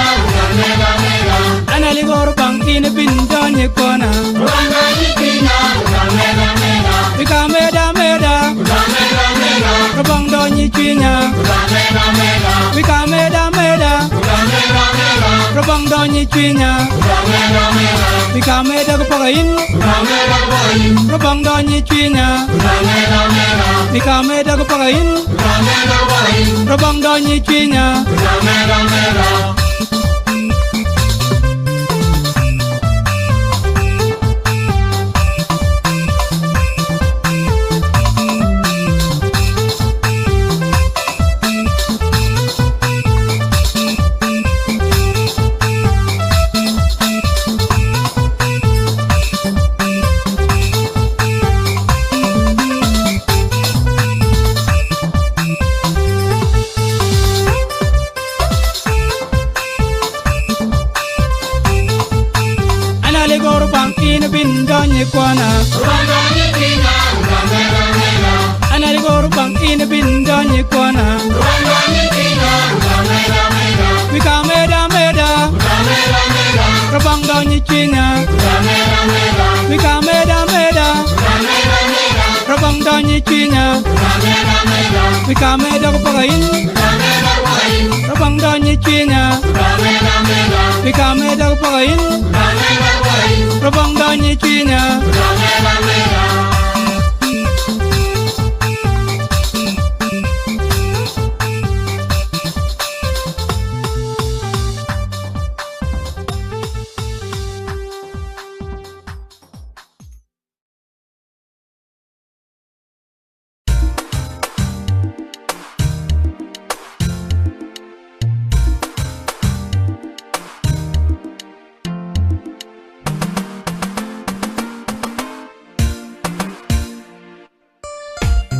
Mega Mega. Anali gor bang in bin donye kona. Romani Pina, Mega Mega. Vika meda meda. Mega Mega. Robang donye chinya. Mega Mega. Vika meda meda. Mega Mega. Robang donye chinya. Mega Mega. Vika meda kupagain. Mega Boy. Robang donye chinya. Mega Mega. Vika meda kupagain. Mega Boy. Robang donye chinya. Mega Mega. In bin donye kwana. Romani Pina, Mega Mega. Anali gor bang in bin donye kwana. Romani Pina, Mega Mega. Vika meda meda. Mega Mega. Robang donye chinya. Mega Mega. Vika meda meda. Mega Mega. Robang donye chinya. Mega Mega. Vika meda kupagain. Mega Boy. Robang donye chinya. Mega Mega. Vika meda kupagain. Mega Boy. Robang donye chinya. Mega Mega.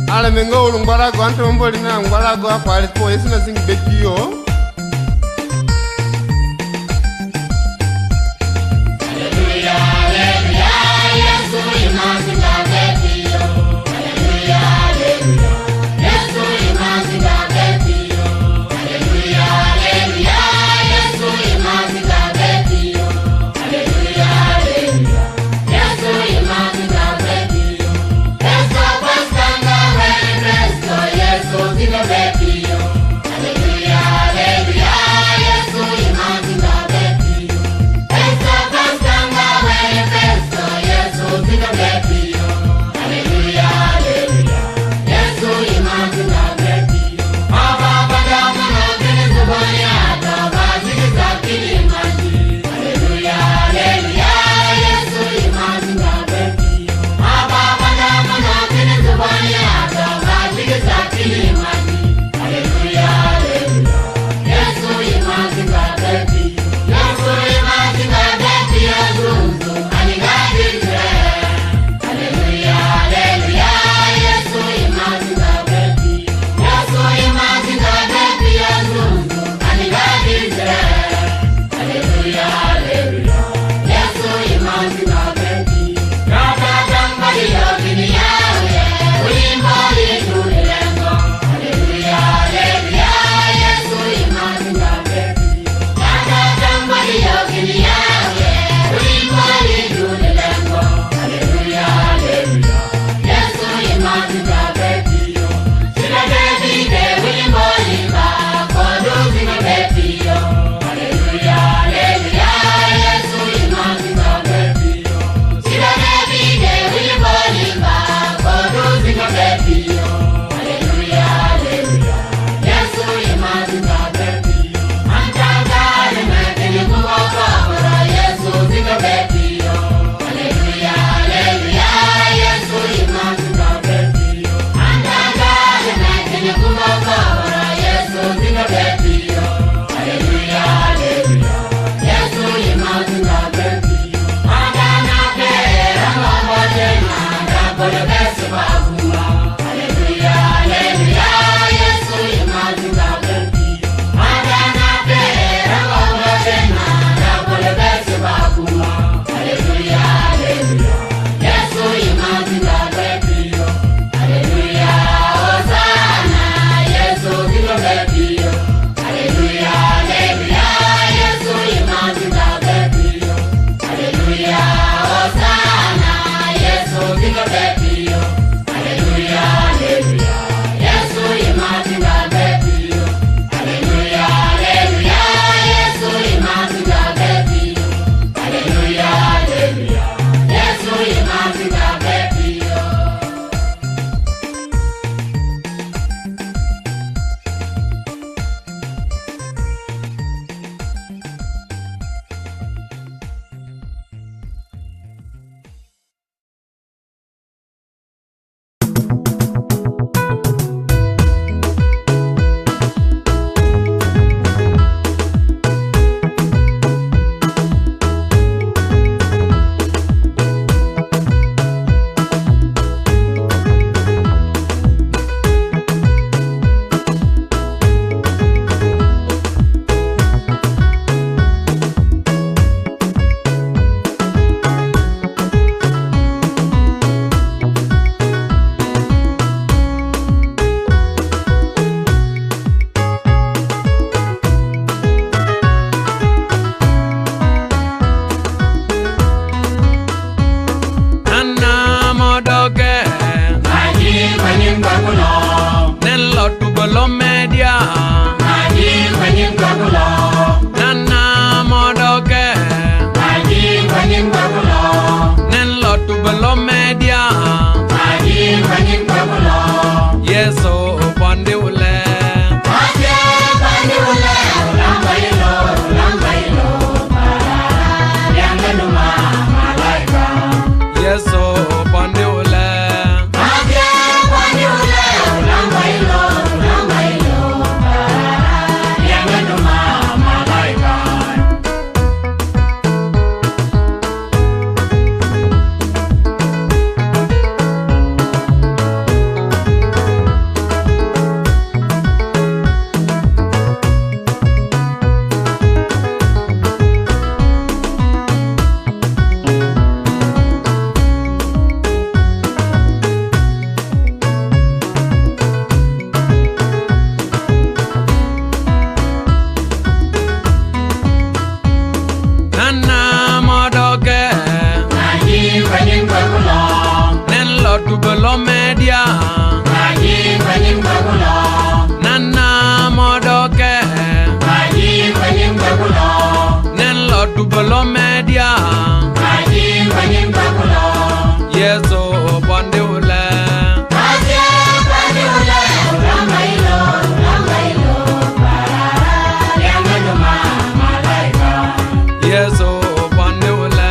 Ala mengo ulungwala go anto mboli na ngwala go apali po esina singi bekiyo. Hallelujah, hallelujah, Yesu imazinga bekiyo. Hallelujah, hallelujah, Yesu imazinga bekiyo. Hallelujah, hallelujah, Yesu imazinga bekiyo. Hallelujah, hallelujah, Yesu imazinga bekiyo. Yesu pasanga we Yesu zina bekiyo. Hallelujah, hallelujah. Nello tubolo media Nana modoke Nello tubolo media Yeso pande ule Yeso pande ule Tubelo media Nana modoke Nello tubelo media Yeso pande ule Yeso pande ule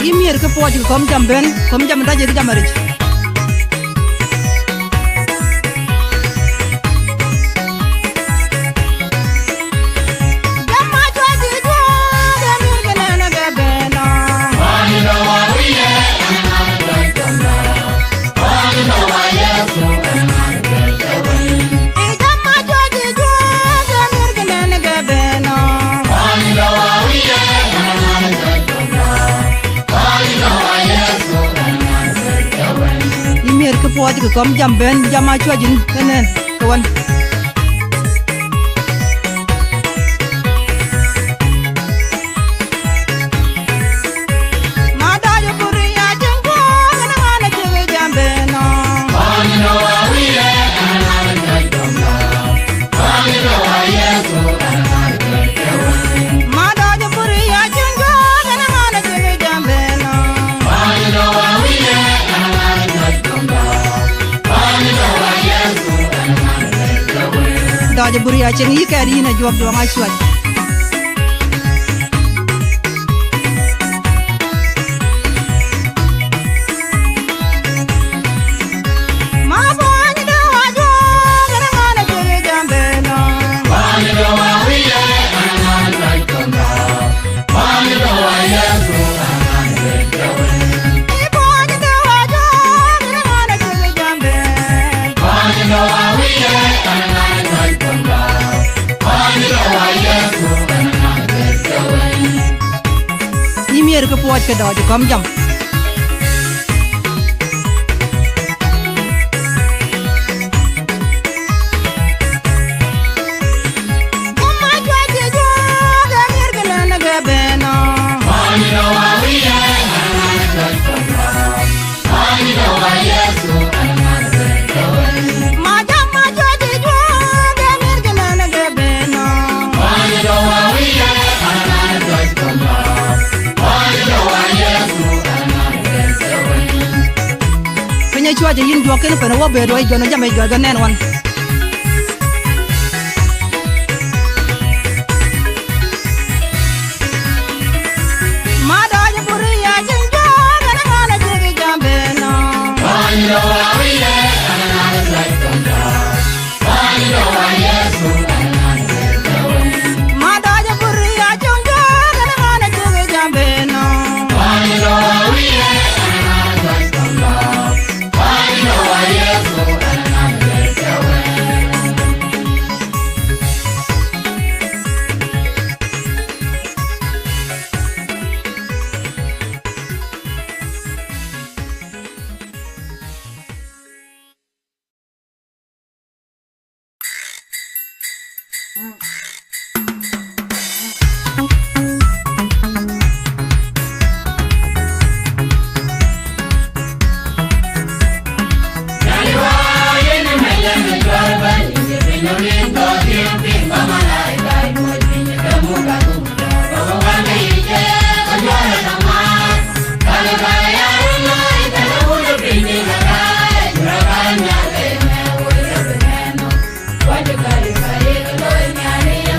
Imier ke po ji kom jam ben, kom jam da je jam rich. Puas ke kom jam ben jam acu ajin tenen kawan. Mada yo puri ajeng ko ngana cewe jam beno. Pani no awiye ngana jai tomba. Pani no awiye so ngana jai. Mada yo puri ajeng ko ngana cewe jam beno. Pani no awiye ngana jai tomba. Daje buri aceng yi kari na jawab doang acuan. Imier ke puas ke daje kom jam. Chua je yin jwa ken pena wo be do jo no jam e jo ga nen wan. Ma do je puri ya jin jo ga na na je jam be no. Pani do wa wi le na na na jai kom da. Pani do wa yesu na na na. Ma do je puri ya jin jo ga na na je jam be no. Pani do wa wi le na na jai kom da. Kare kare kare kare kare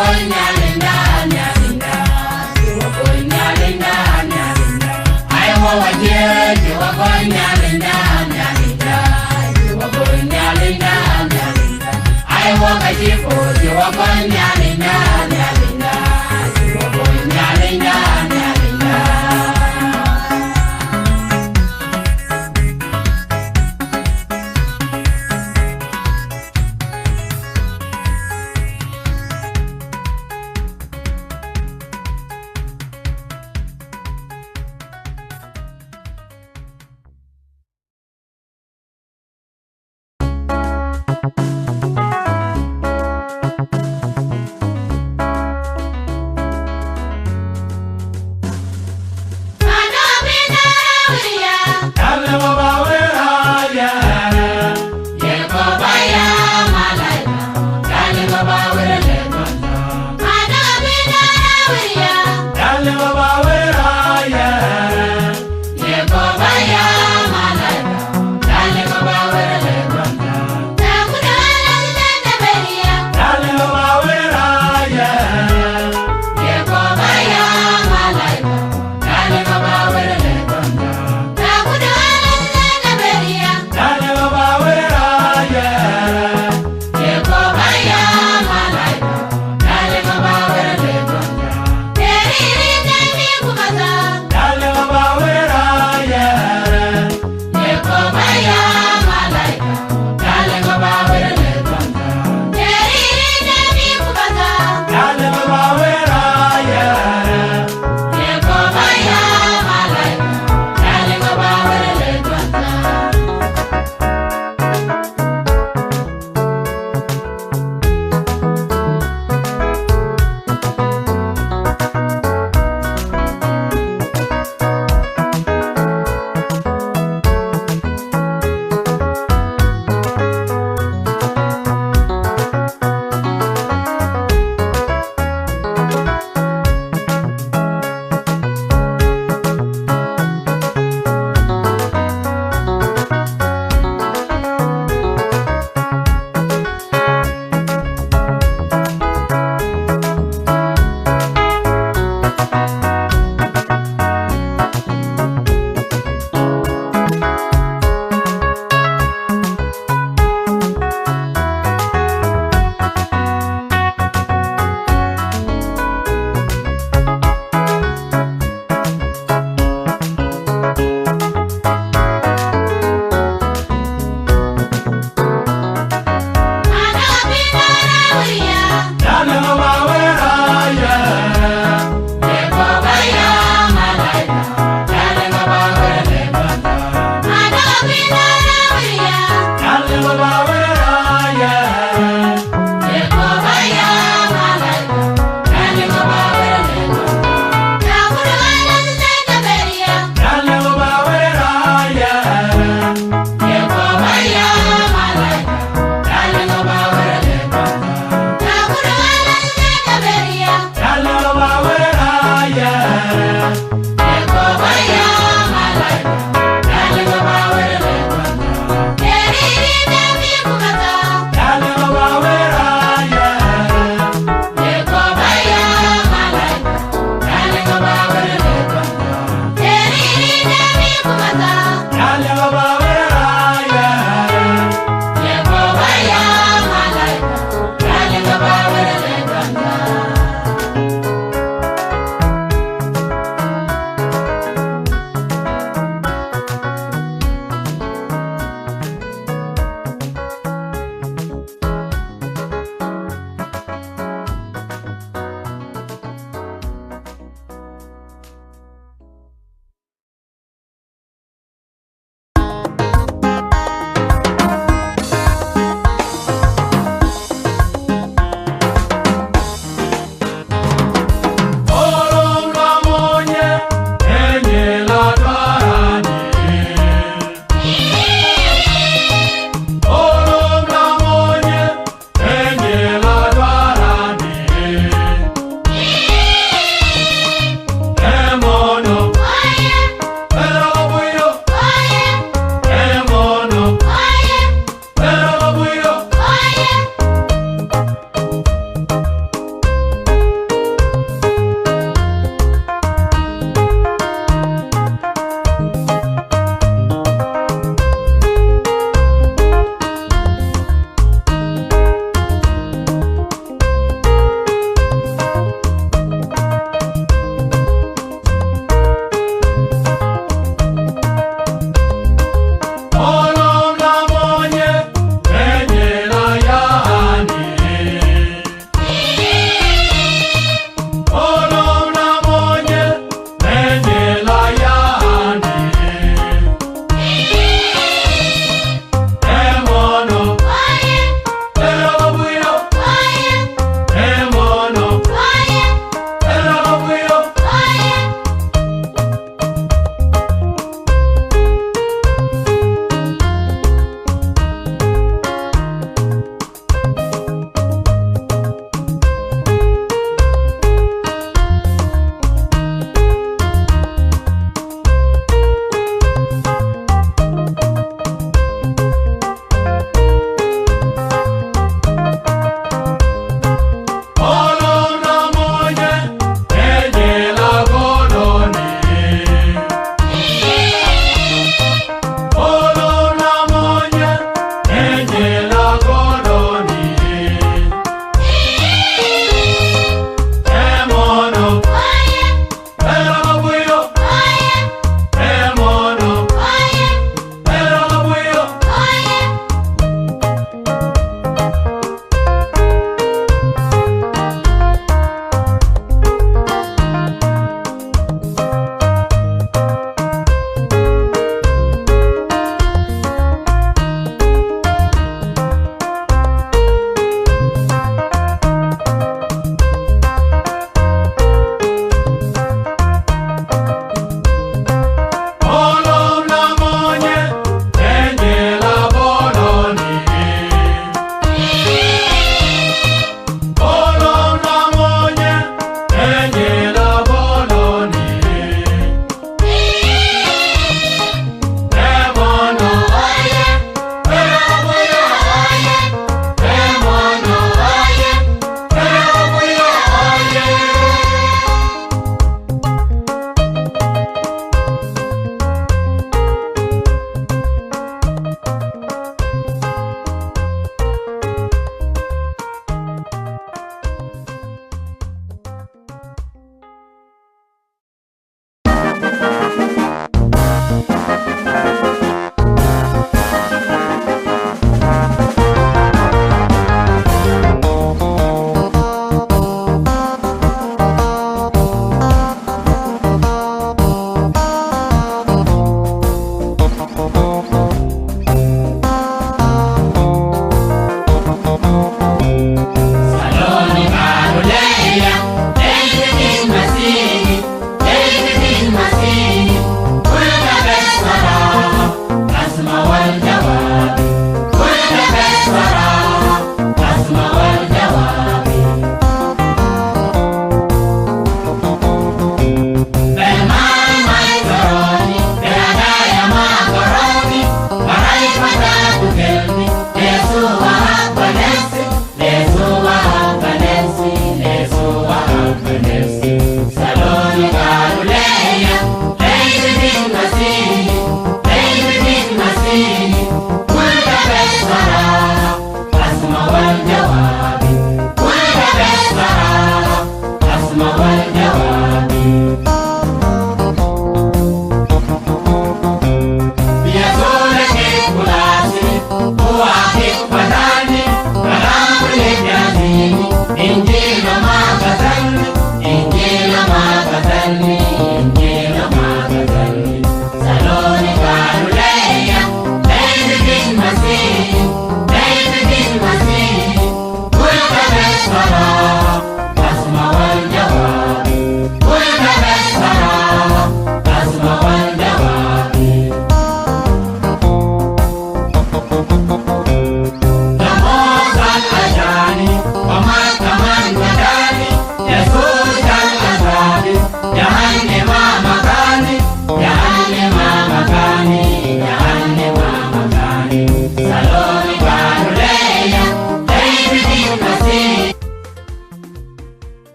konya linda nyalinda jiwa konya linda nyalinda ai wa waje jiwa konya linda nyalinda jiwa konya linda nyalinda ai wa kajifu jiwa konya linda nyalinda jiwa konya linda nyalinda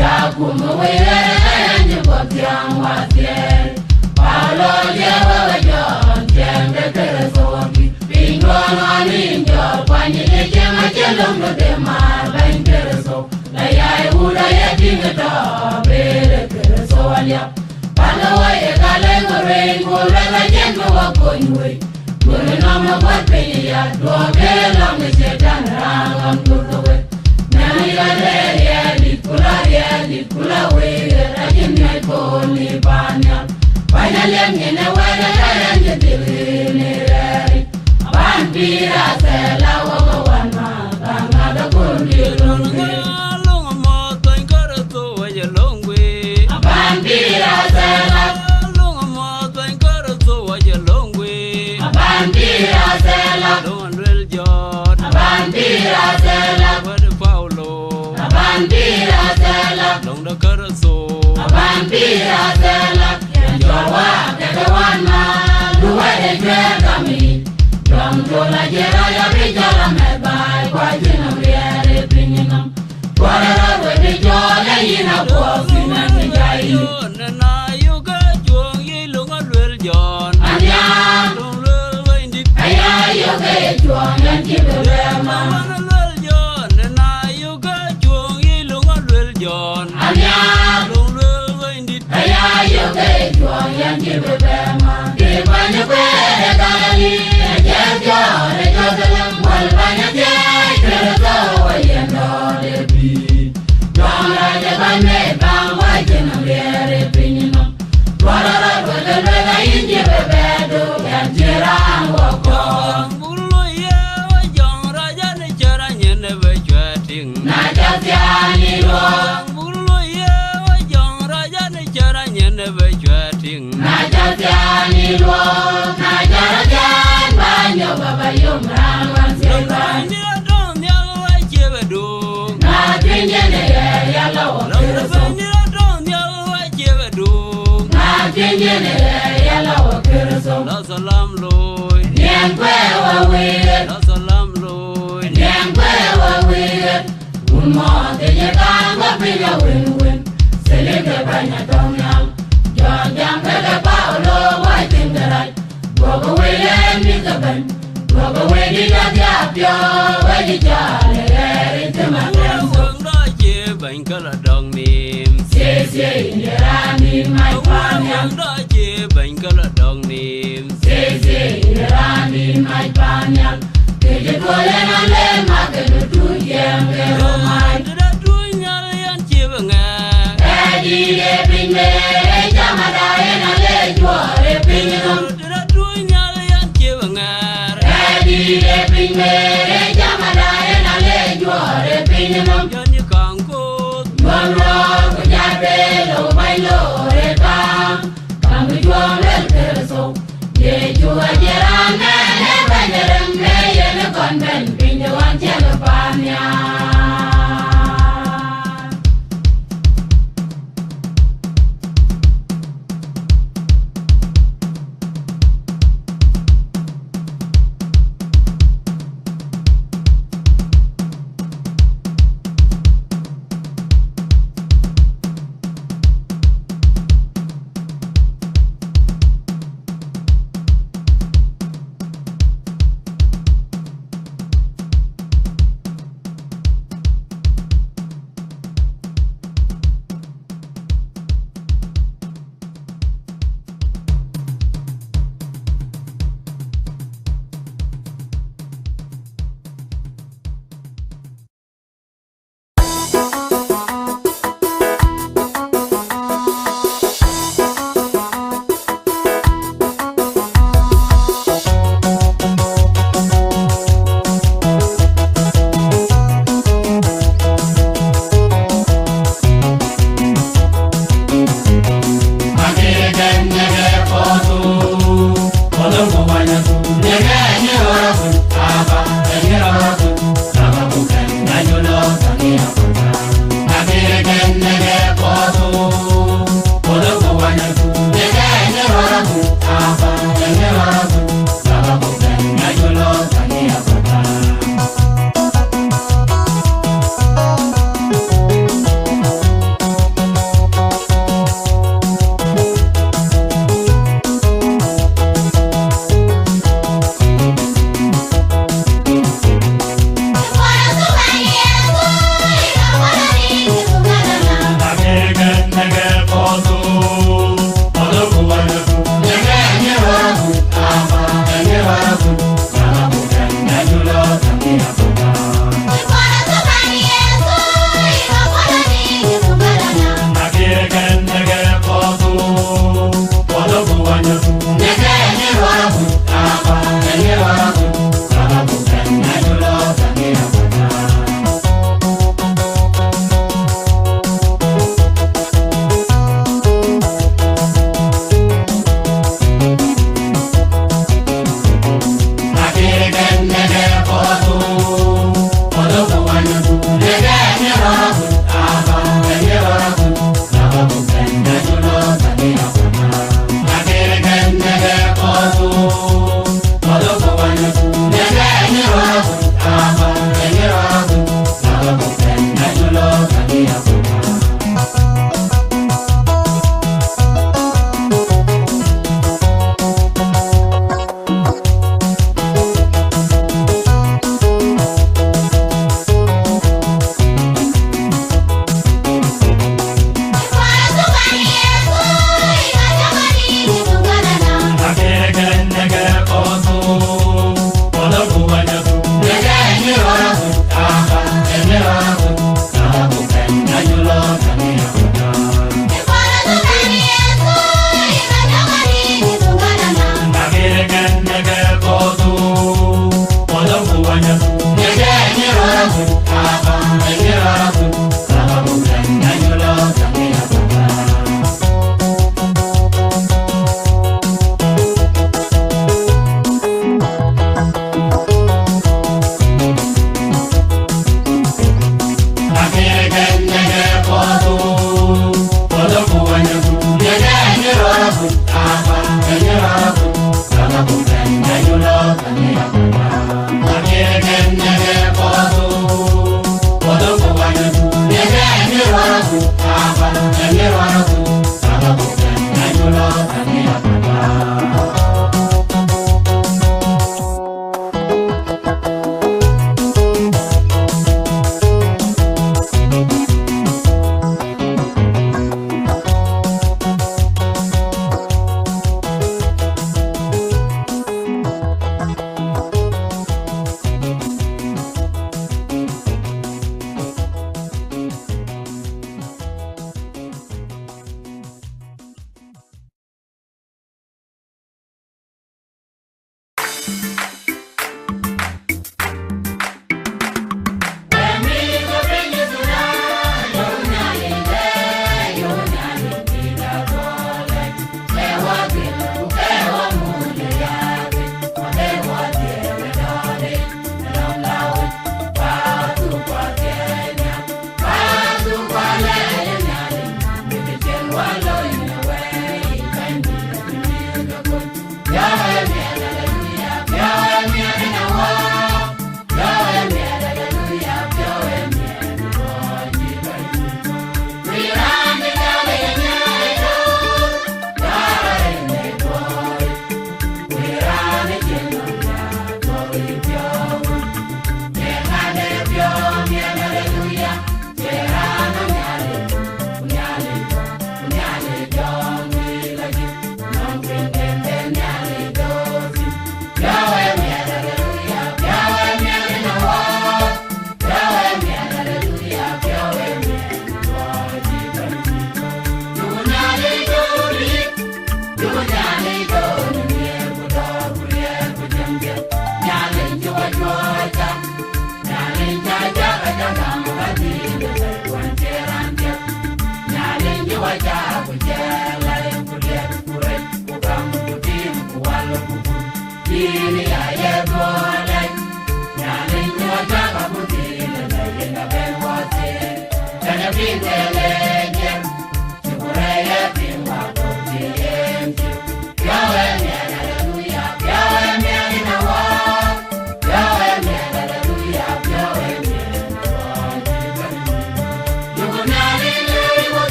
Jagumo wele njubotiang wasiel Paulo jewa John jembe keresoki Pingwan aninjo Panyi ejema chelongo de mar Bain kereso La yae ula ye tingeto Bere kereso alia Pala wae kale ngore Ngore la jengo wakonywe Ngore nama kwa penye ya Dua bela mwishetan rangam kurdowe Nami gale ya Kula wege rajin ay poli banya banya lem nyene wala kaya njidini rari Vampira sela waga wana Kanga da kundi lungwe Lunga mata inkarato waje longwe Vampira sela Lunga mata inkarato waje longwe Vampira sela Lunga lwel jod Vampira sela Wade Paulo Vampira sela Longa karaso Vampira sela Jowa kekewana Luwede jwegami Jom jola jera ya bijala mebai Kwa jina mriere pinginam Kwara wede jola yina kofi na nijai Nena yuka juang yi lunga lwel jon Anya Lunga lwel waindik Aya yoke juang yan kibebema Lunga lwel jon Nena yuka juang yi lunga lwel jon Anya Lunga lwel waindik Aya yoke juang yan kibebema Kibanya kwede kalali Ejes jore joselem Walbanya jai kereso wayendo debi Jona jebane bang wajina mriere pinginam Dwarara wede lwega inji bebedo Yan jirang wako Bulu ye wa jong raja ne chara nyene be chweting Na jasiani lo Bulu ye wa jong raja ne chara nyene be chweting Na jasiani lo Na jarajan banyo baba yumran wan silvan Ndira don ya wa chebe do Na jinjene ye yala wakiraso Ndira don ya wa chebe do Na jinjene ye yala wakiraso La salam loy Nyengwe wa wire La salam loy Nyengwe wa wire Unmo teje kanga pinya win-win Selike banya tomyal John jam keke Paulo wa tingerai Gogo wile mikaben Gogo wedi jatiapyo Wedi jale eri timatemso Wang da che bang kala dong nim Sisi indirani mai panyal Wang da che bang kala dong nim Sisi indirani mai panyal Teje kole na le makelu tujem kero mai Ndira tu nyal yan chebe nga Edi de pinne Jamada ena le juare pinginam Ndira tu nyal yan chebe nga Edi de pinne Jamada ena le juare pinginam Yan yi kangkot Gomro kujabe lo bailo reka Kambu juang lel kerso Ye jua jerame ne banjerem ne yene konben pinje wan chelo panya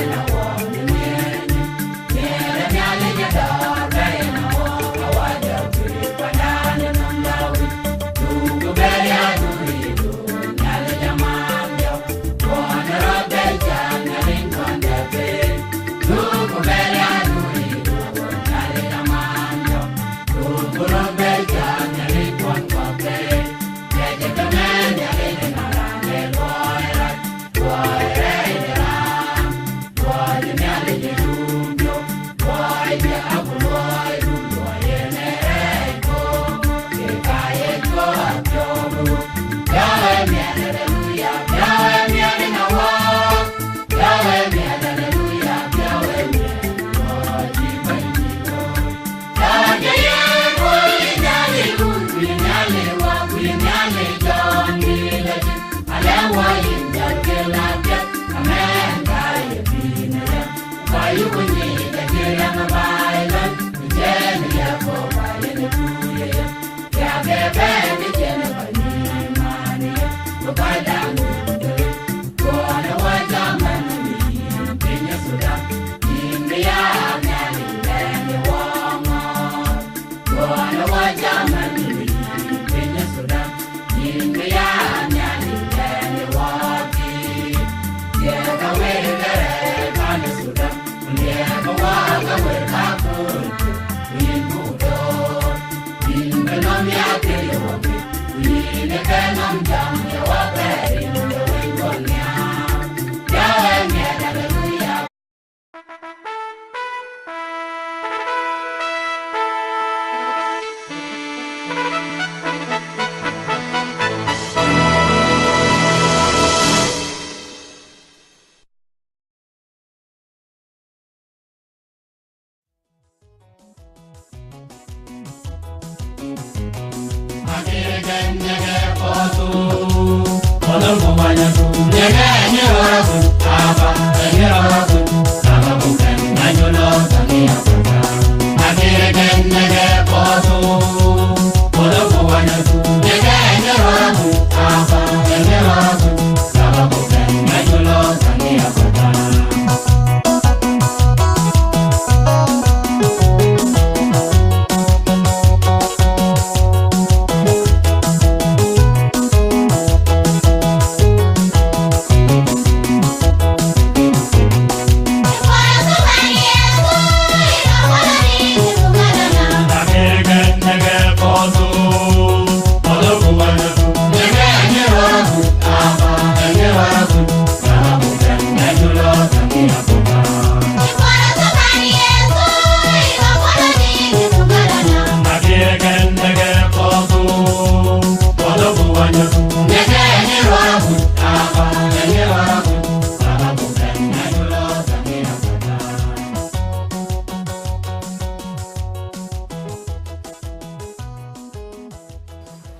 You're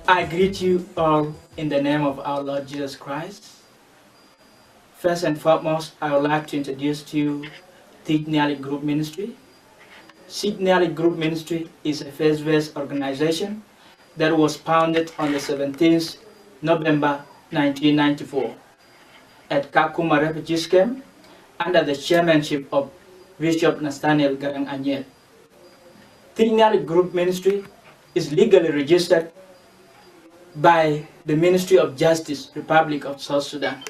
I greet you all in the name of our Lord Jesus Christ. First and foremost, I would like to introduce to you Teach Nearly Group Ministry. Teach Nearly Group Ministry is a faith-based organization that was founded on the 17th November 1994 at Kakuma Refugees Camp under the chairmanship of Bishop Nathaniel Garang Anyel. Teach Nearly Group Ministry is legally registered by the Ministry of Justice, Republic of South Sudan.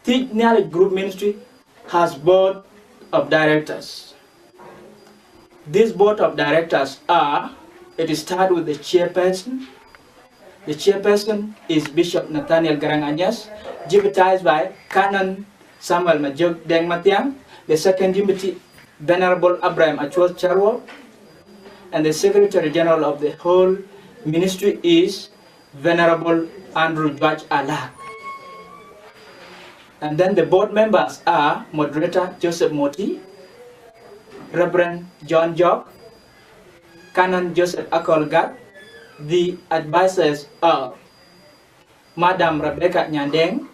Teach Nearly Group Ministry has board of directors. This board of directors it starts with the chairperson. The chairperson is Bishop Nathaniel Garang Anyel, deputized by Canon Samuel Majok Deng Matiang. The second deputy, Venerable Abraham Achol Charwo, and the Secretary General of the whole ministry is Venerable Andrew Bach Allah. And then the board members are Moderator Joseph Moti, Reverend John Jock, Canon Joseph Akolgat. The advisors are Madam Rebecca Nyandeng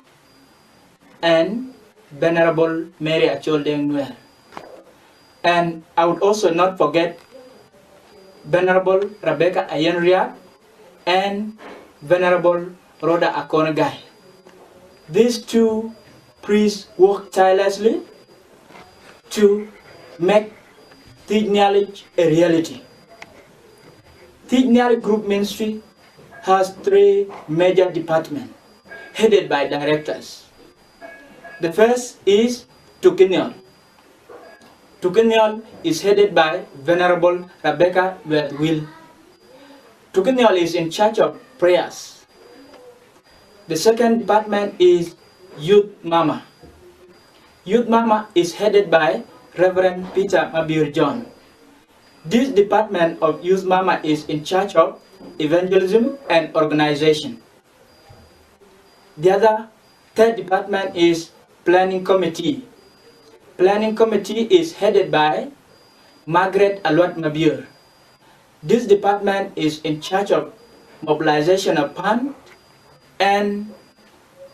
and Venerable Mary Achol Deng Nuer. And I would also not forget Venerable Rebecca Ayenria and Venerable Rhoda Akonagai. These two priests work tirelessly to make Teach Nearly a reality. Teach Nearly Group Ministry has 3 major departments headed by directors. The first is Tukinion. Tukinion is headed by Venerable Rebecca Will. Tukinion is in charge of prayers. The second department is Youth Mama. Youth Mama is headed by Reverend Peter Mabir John. This department of Youth Mama is in charge of evangelism and organization. The third department is Planning Committee. Planning Committee is headed by Margaret Alwat Mabir. This department is in charge of mobilization of funds and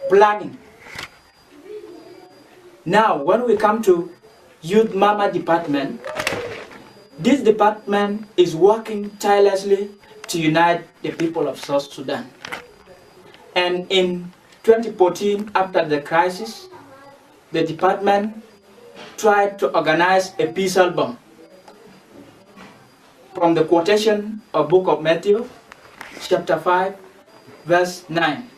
planning. Now, when we come to Youth Mama department, this department is working tirelessly to unite the people of South Sudan. And in 2014, after the crisis, the department tried to organize a peace album from the quotation of Book of Matthew, chapter 5, verse 9,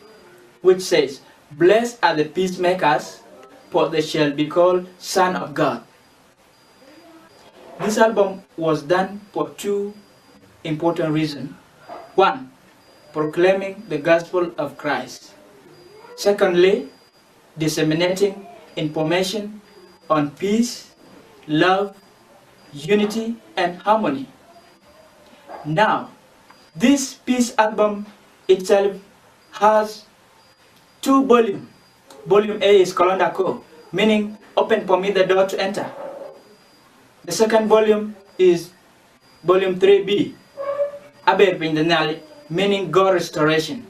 which says, "Blessed are the peacemakers, for they shall be called sons of God." This album was done for 2 important reasons. 1, proclaiming the gospel of Christ. Secondly, disseminating information on peace, love, unity, and harmony. Now, this peace album itself has 2 volumes. Volume A is Kolondako, meaning open for me the door to enter. The second volume is volume 3B, Aber Pindanali, meaning God restoration.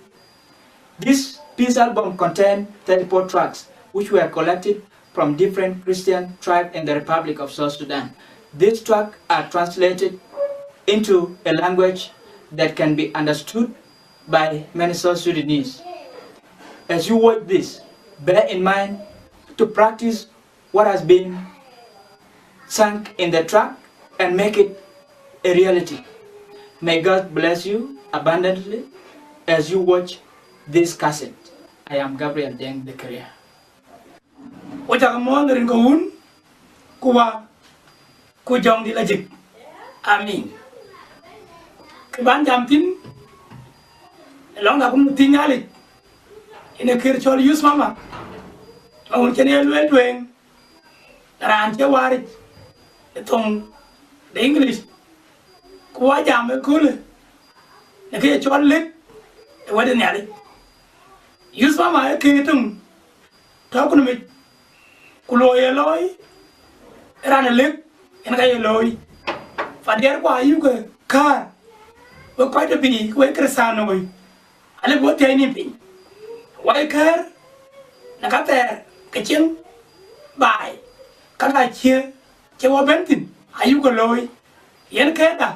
This peace album contains 34 tracks, which were collected from different Christian tribes in the Republic of South Sudan. These tracks are translated into a language that can be understood by many South Sudanese. As you watch this, bear in mind to practice what has been sunk in the track and make it a reality. May God bless you abundantly as you watch this cassette. I am Gabriel Deng the Career. Wajakamon ringoun kuwa kujong di lajik. Amin. Keban jamtin long na kum tingali ina kirchol Youth Mama. Awun kene luel dueng ran che wari tong the English kuwa jam kule ne ke chol lit e wadi nyali Youth Mama ke tum ta kun mi kulo ye loy ran lit en ga ye loy fa der kwa yu ke ka ko de bi ko kresano ale bo te ni pin wai kar na ka ter cái chuyện bài các ai chia chia qua bên tin ayu có lôi yên cái ta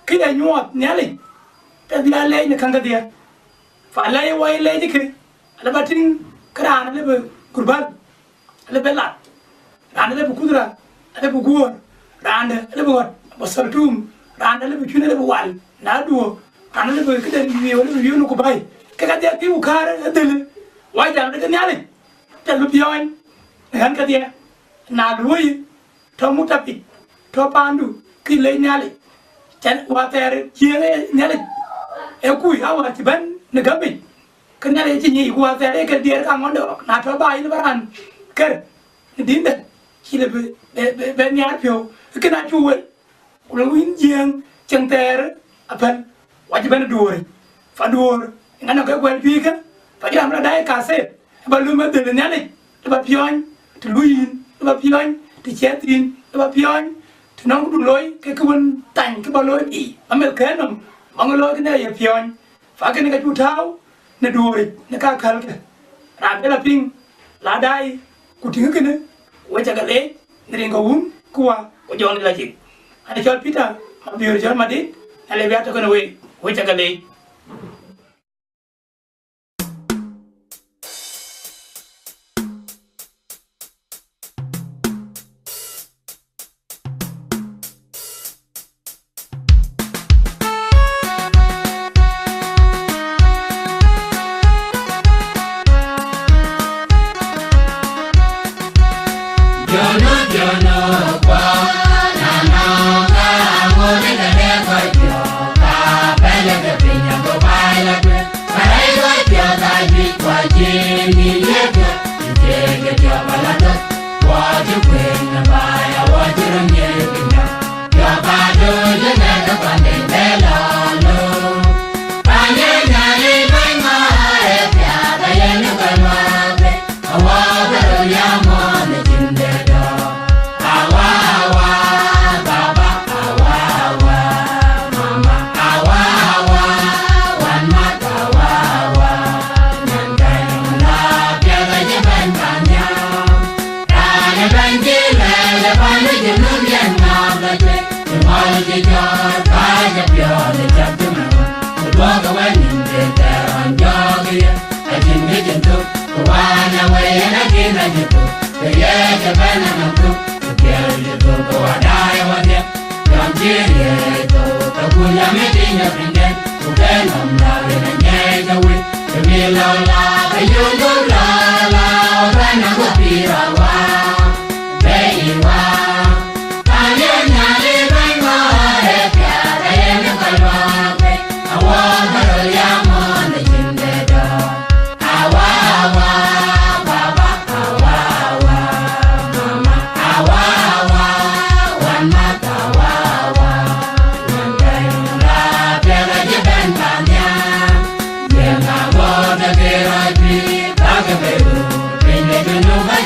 cái này nhọt nhá lịch cái gì lấy nó khăng cái gì phải lấy quay lấy chứ cái là bắt tin cái đàn nó lấy kurban lấy bê lạt đàn nó lấy kudra lấy bugur đàn nó lấy bột basal tum đàn nó lấy chun lấy wal ná đùa đàn nó lấy cái đàn view nó có bay cái gì tiêu khá đấy từ quay đàn nó cái nhá lịch chân lúc yoin hắn cái gì na đuôi thọ mút tập thọ pandu khi lấy nhá lịch chân qua ter chia nhá lịch em cùi áo thì bên nó gấp bị cái nhá lịch chỉ nhị qua ter cái đĩa càng ngon được na thọ bay nó ăn cái đến đây chỉ là bên nhá phiêu cái na chui nó win giang chân ter à bên qua chỉ bên đuôi phải đuôi ngắn nó cái quen phi cái phải làm ra đây cả xe bà luôn mới từ nhá lịch bà pion từ lui bà pion từ chế tin bà pion từ nó cũng lối cái quân tành cái bao lối bị mà mẹ cái nó mọi lối cái này là pion phải cái này cái chú tháo nó đuổi nó cá khăn cái làm cái là pin là đây cụ tiếng cái nữa quay chắc cái lẽ nó đừng có uống qua có cho nên là gì anh cho Peter mà biểu cho mà đi anh lấy về cho cái này quay chắc cái lẽ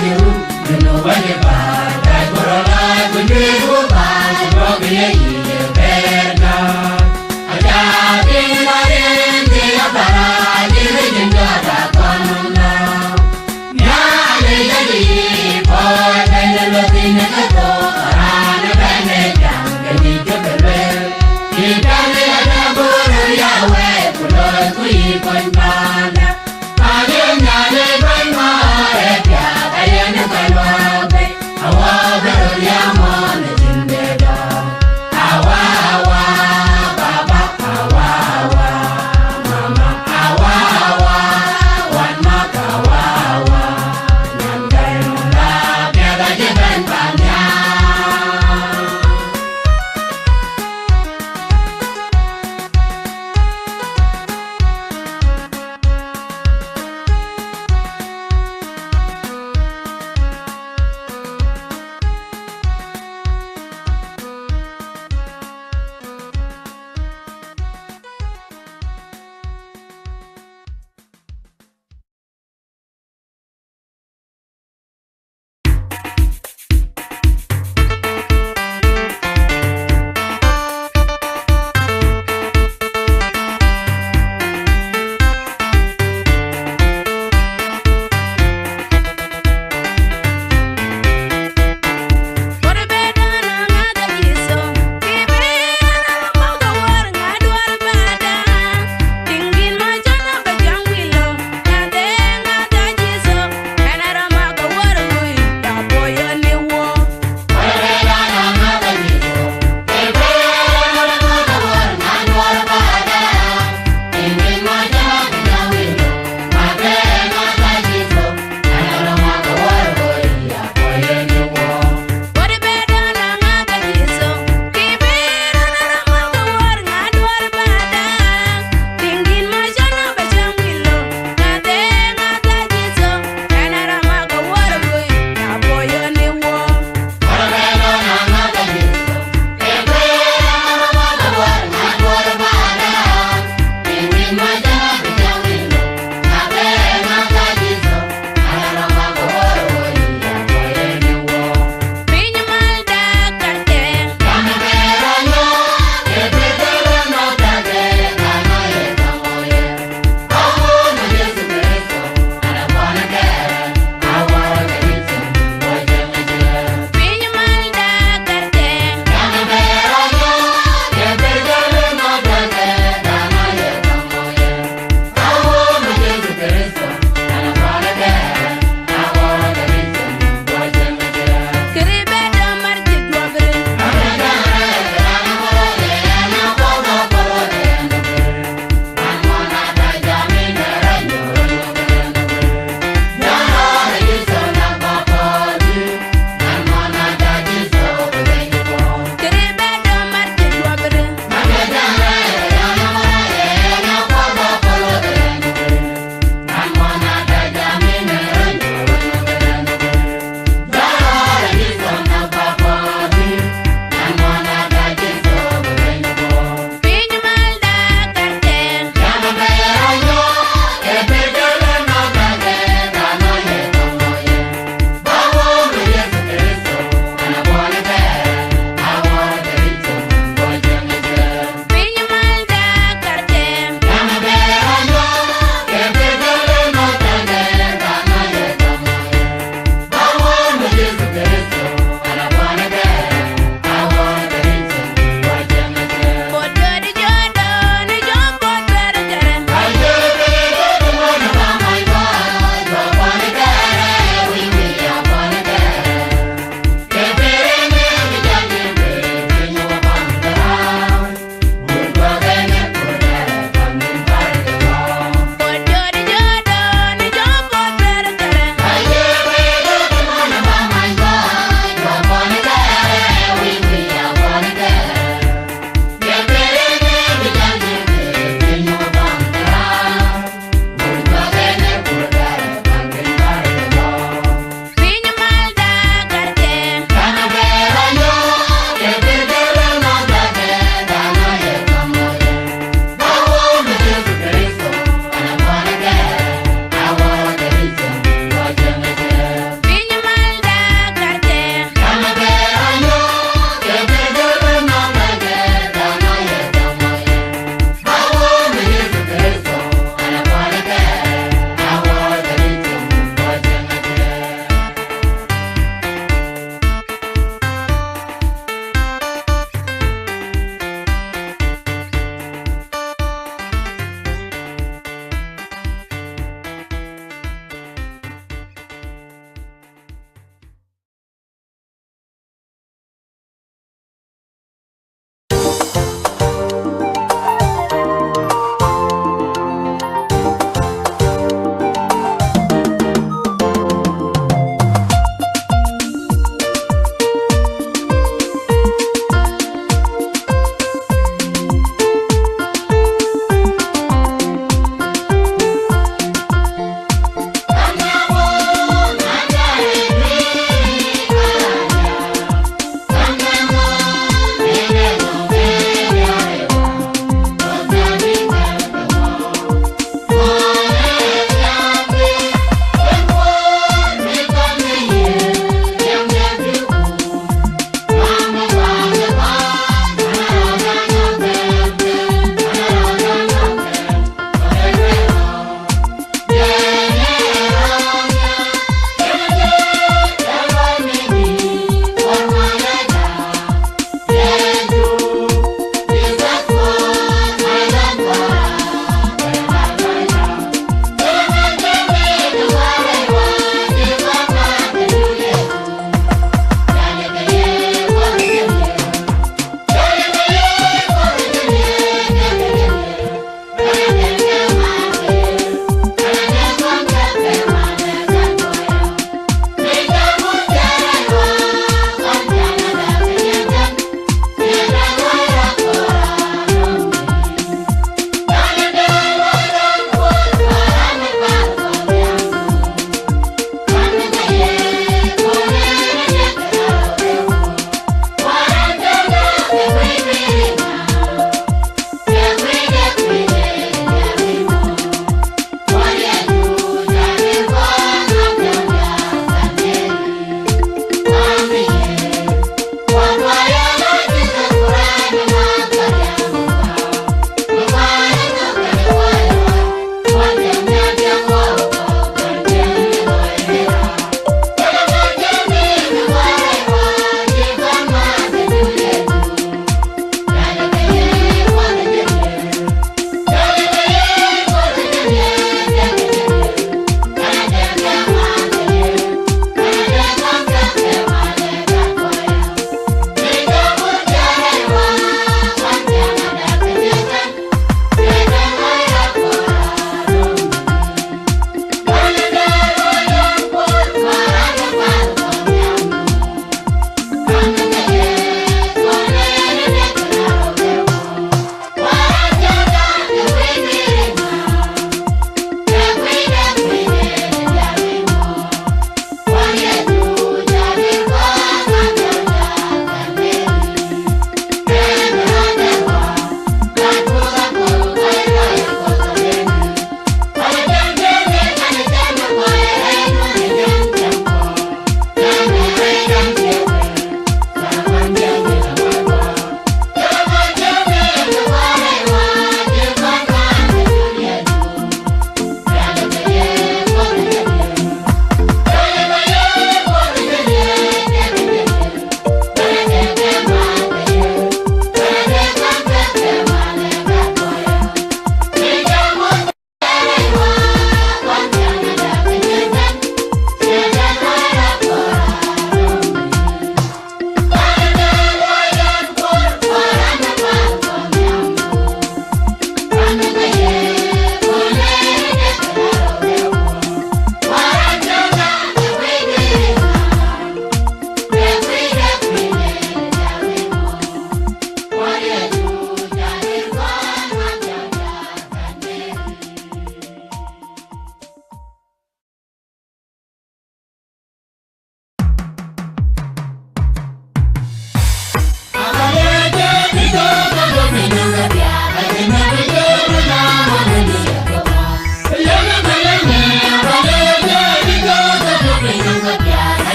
Bye.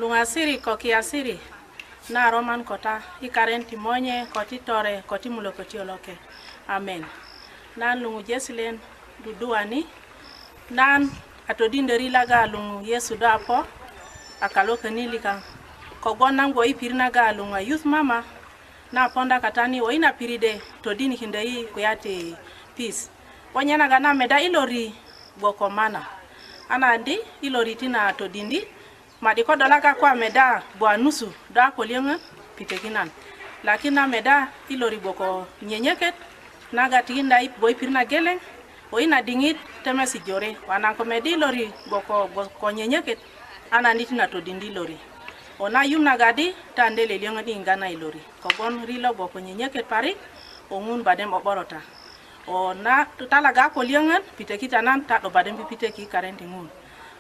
lunga siri ko kiasiri na roman kota ikarenti monye koti tore koti mulo koti oloke. Amen. Nan lungu jesilen duduani nan atodinderi laga lungu Yesu dapo akaloke nilika kogonam go ipirna ga lunga youth mama na ponda katani o ina piride todini hindai kuyate peace wanyana gana meda ilori boko mana anandi ilori tina todindi madiko dolaka kwa meda bo nusu da kolenga pitekinan lakini meda ilori boko nyenyeket naga tinda ip boy pirna gele o ina dingit temesi jore wana komedi lori boko nyenyeket anandi tina todindi lori ona yumna gadi tandele lenga dingana ilori kogon rilo boko nyenyeket pari ongun badem oborota ona tutalaga ko lengan pitekita nan ta do badem piteki karenti ngun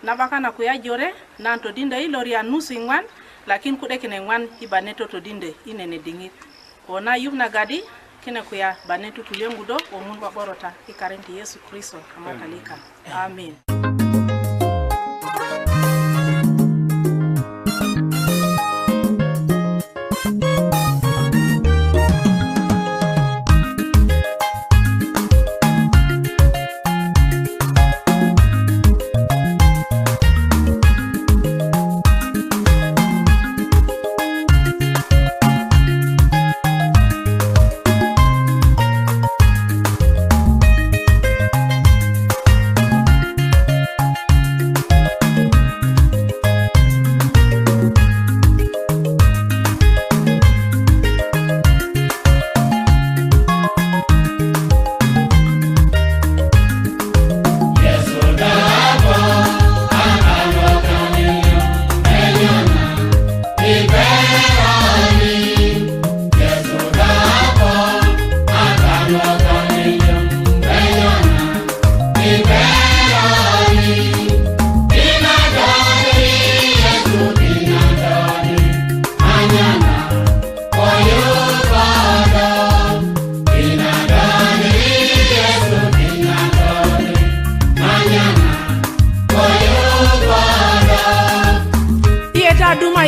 na bakana kuya jore nan to dinde ilori anusu ingwan lakin kude kine ngwan ibaneto to dinde inene dingit ona yumna gadi kine kuya baneto kulengudo ongun oborota ikarenti Yesu Kristo amakalika. Amen.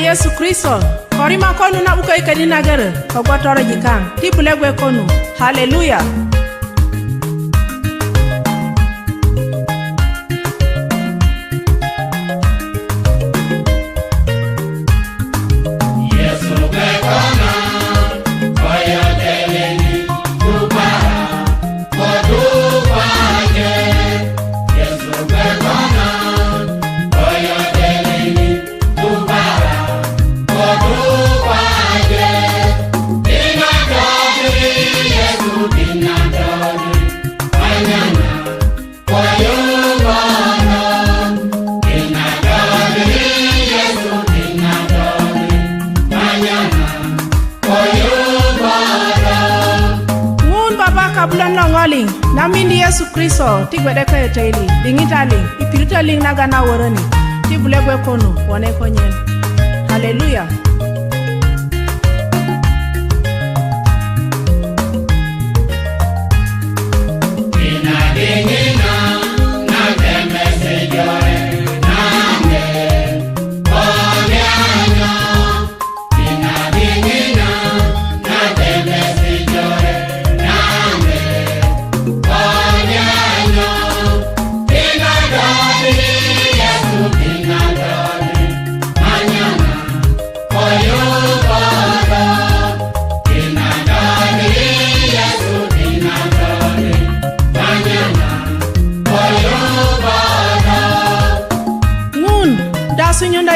Yesu Kristo korima konu na buko ikadi nagere ko gotoro jikang tibulegwe konu. Hallelujah. Namindi Yesu Kristo tigwede ka eteli dingitali ipirita ling naga na worani tibulegwe kono wone konyen. Hallelujah.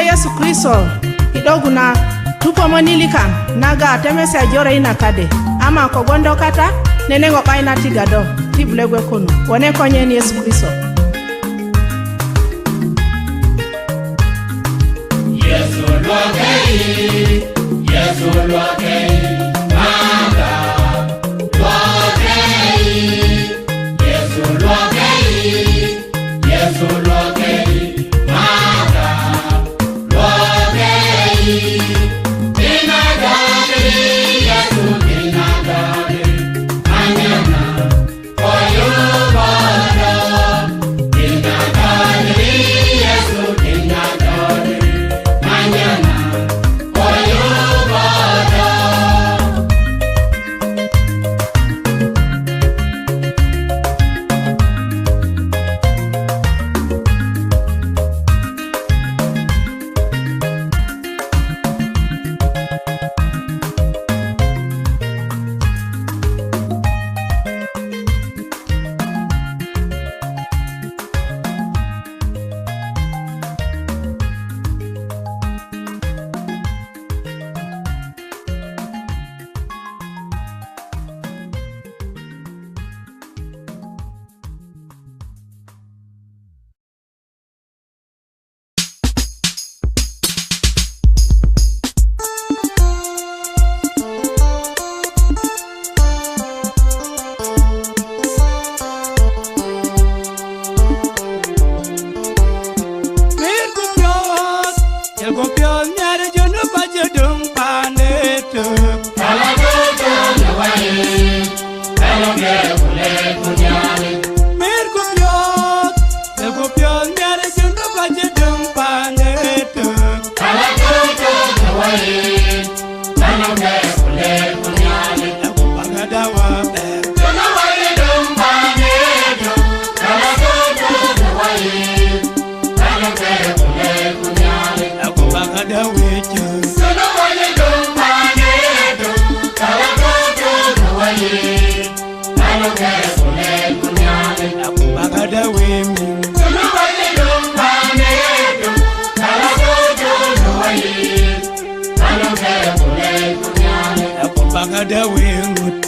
Yesu Kristo idoguna tupo monilikan naga temese ajore ina kade ama kogondo kata nenengo baina tigado tibulegwe kono wone konye ni Yesu Kristo. Yesu lwakei maga lwakei Yesu lwakei maga Mañana bagada wengut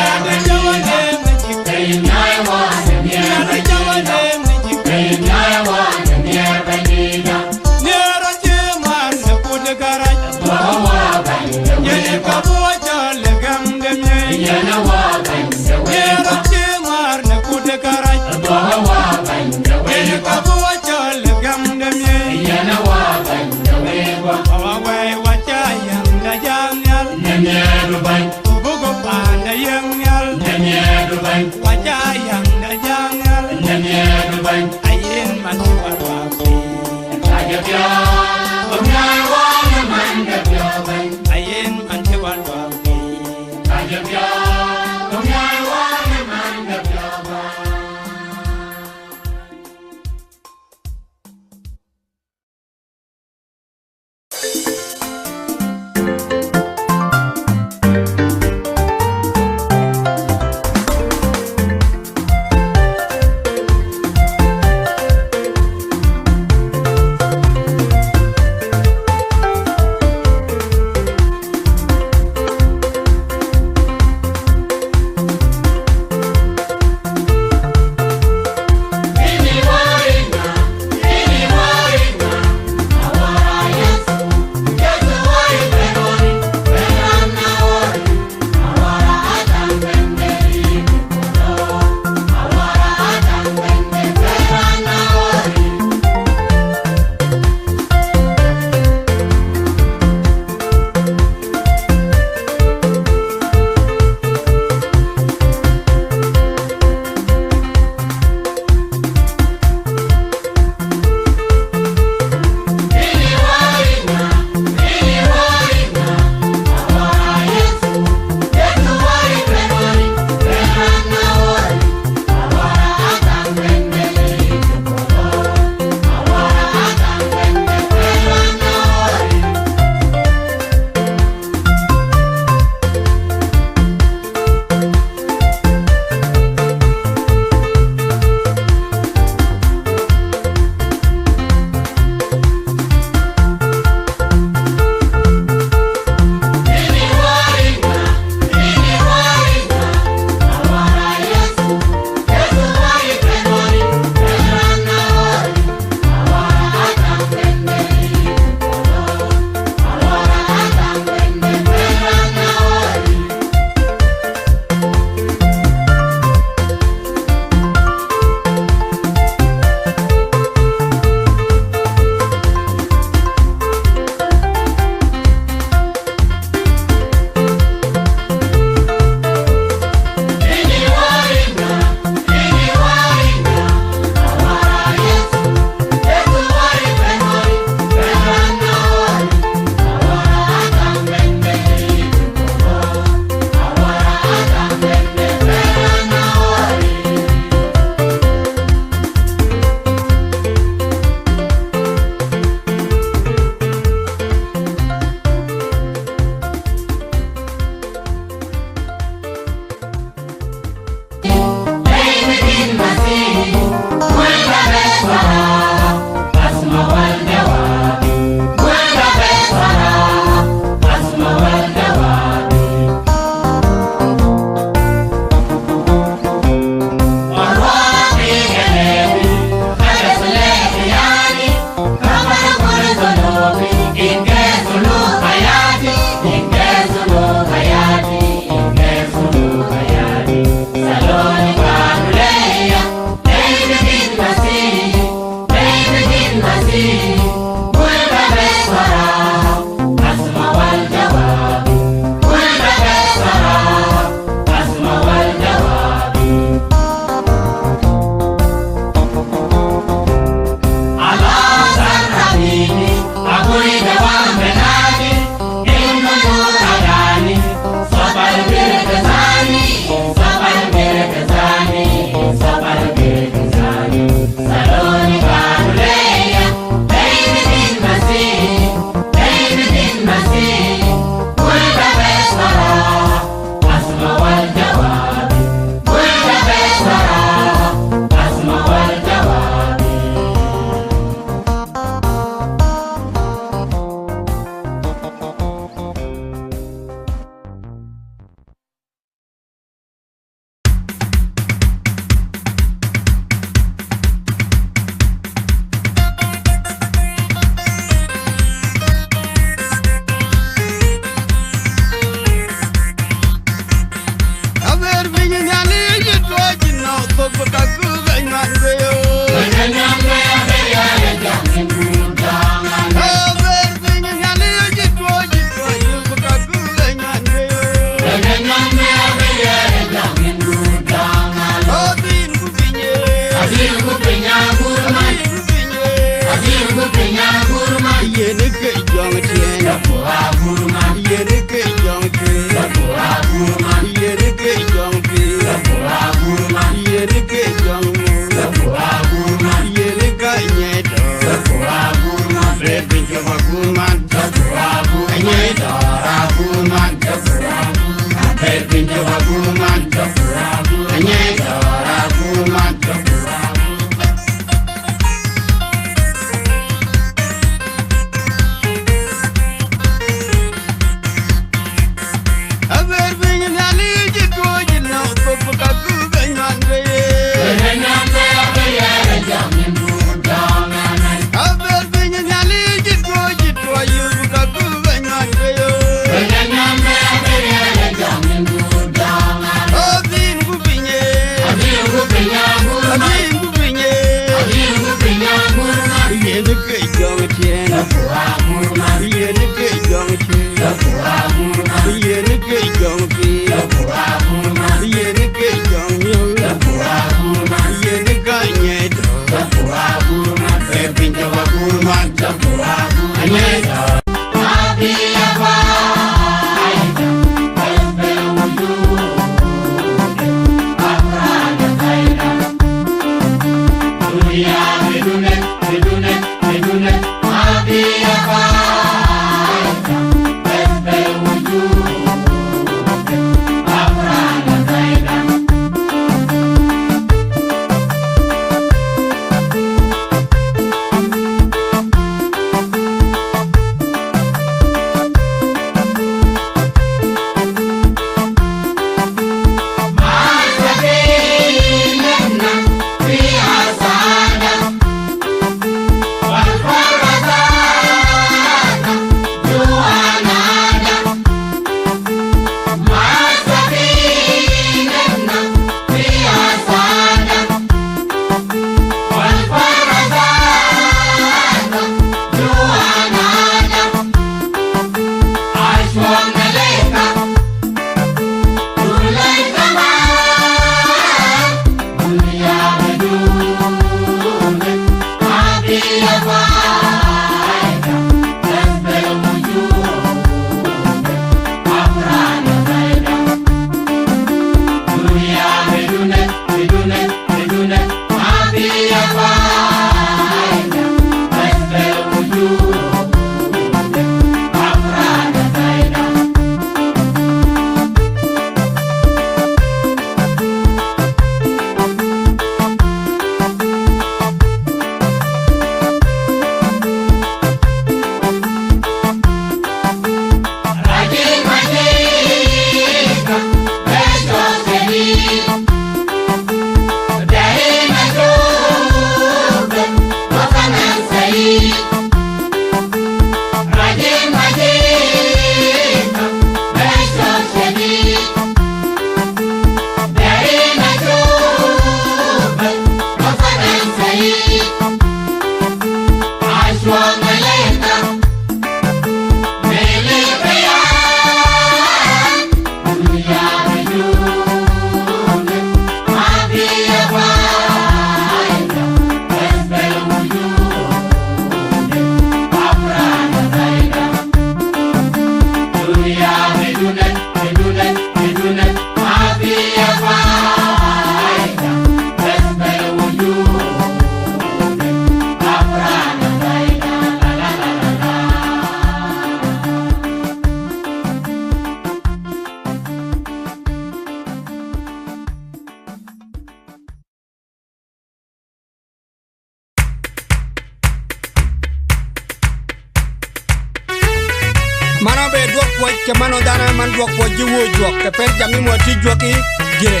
ke mano dana man duok po jiwo juok ke per jami mo ti juoki gire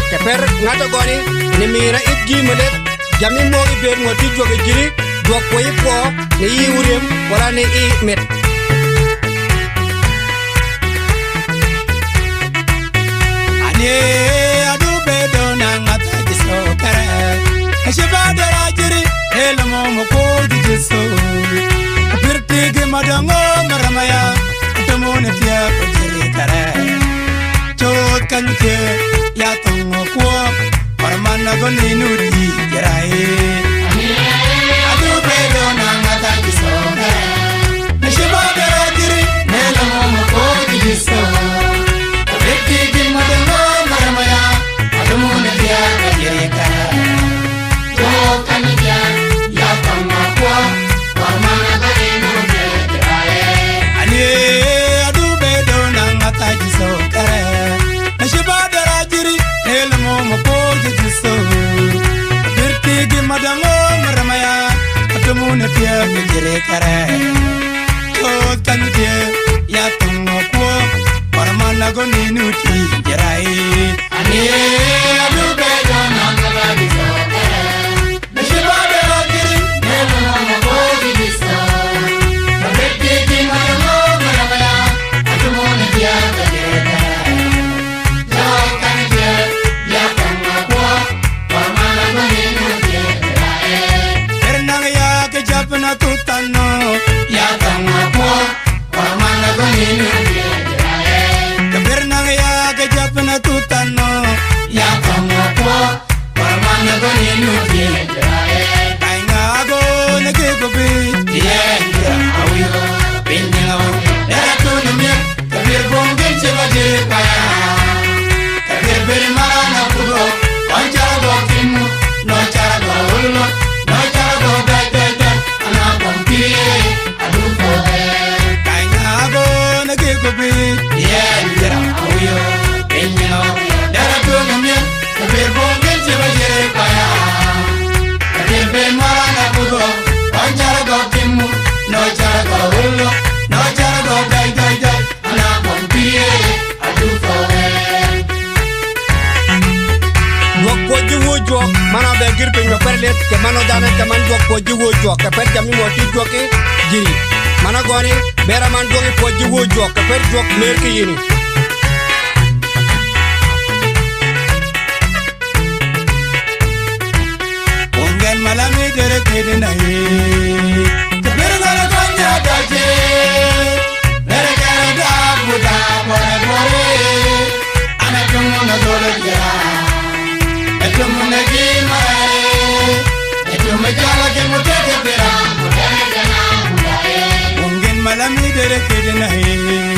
ke per ngato goni ni mira it gi melet jami mo i be mo ti juoki giri duok po i po ni yi urem wala ni i met ane adu be do na ngata jiso kare ashiba dara jiri elmo mo ko jiso pirti ge madango maramaya tomone tia ko jiri kare chot kanute ya tongo ko parmana go ni nudi jirai adu be do na ngata jiso kare ashiba dara jiri elmo mo ko jiso pirti ge madango maramaya tomone tia ko jiri kare chot kanute ya tongo ko parmana go ni nudi jirai adu be do na ngata jiso kare ashiba dara jiri elmo mo ko jiso pirti ge madango maramaya tomone tia ko jiri kare chot kanute ya tongo ko parmana go ni nudi jirai adu be do na ngata jiso kare ashiba dara jiri elmo mo ko jiso pirti ge madango maramaya tomone tia ko jiri kare chot kanute ya tongo ko parmana go ni nudi jirai ernang ya ke japna tutano ya tongo ko parmana go ni nudi jirai kabernang ya ke japna tutano ya tongo ko parmana go ni nudi jirai ainga go ne ke go bi yeah awiyo binyo dara to ne me kabir bongen che baje paya kabir beri marana kudo panchara go kimu no chara go ulno no chara go dai ana kompie adu ko ainga go ne ke go bi yeah awiyo binyo dara to ne me kabir bongen che baje paya kabir beri marana kudo panchara go kimu no chara go ulno no chara go dai ana kompie adu ko duok po jiwo juok mana be gir pe no perlet ke mano dana ke man duok po jiwo juok ke per jami mo ti juoki giri mana goni bera man duok po jiwo juok ke per juok mer ke yini ongen malami dere kede na ye kabir ngala kanya daje dere kede da kere kere na he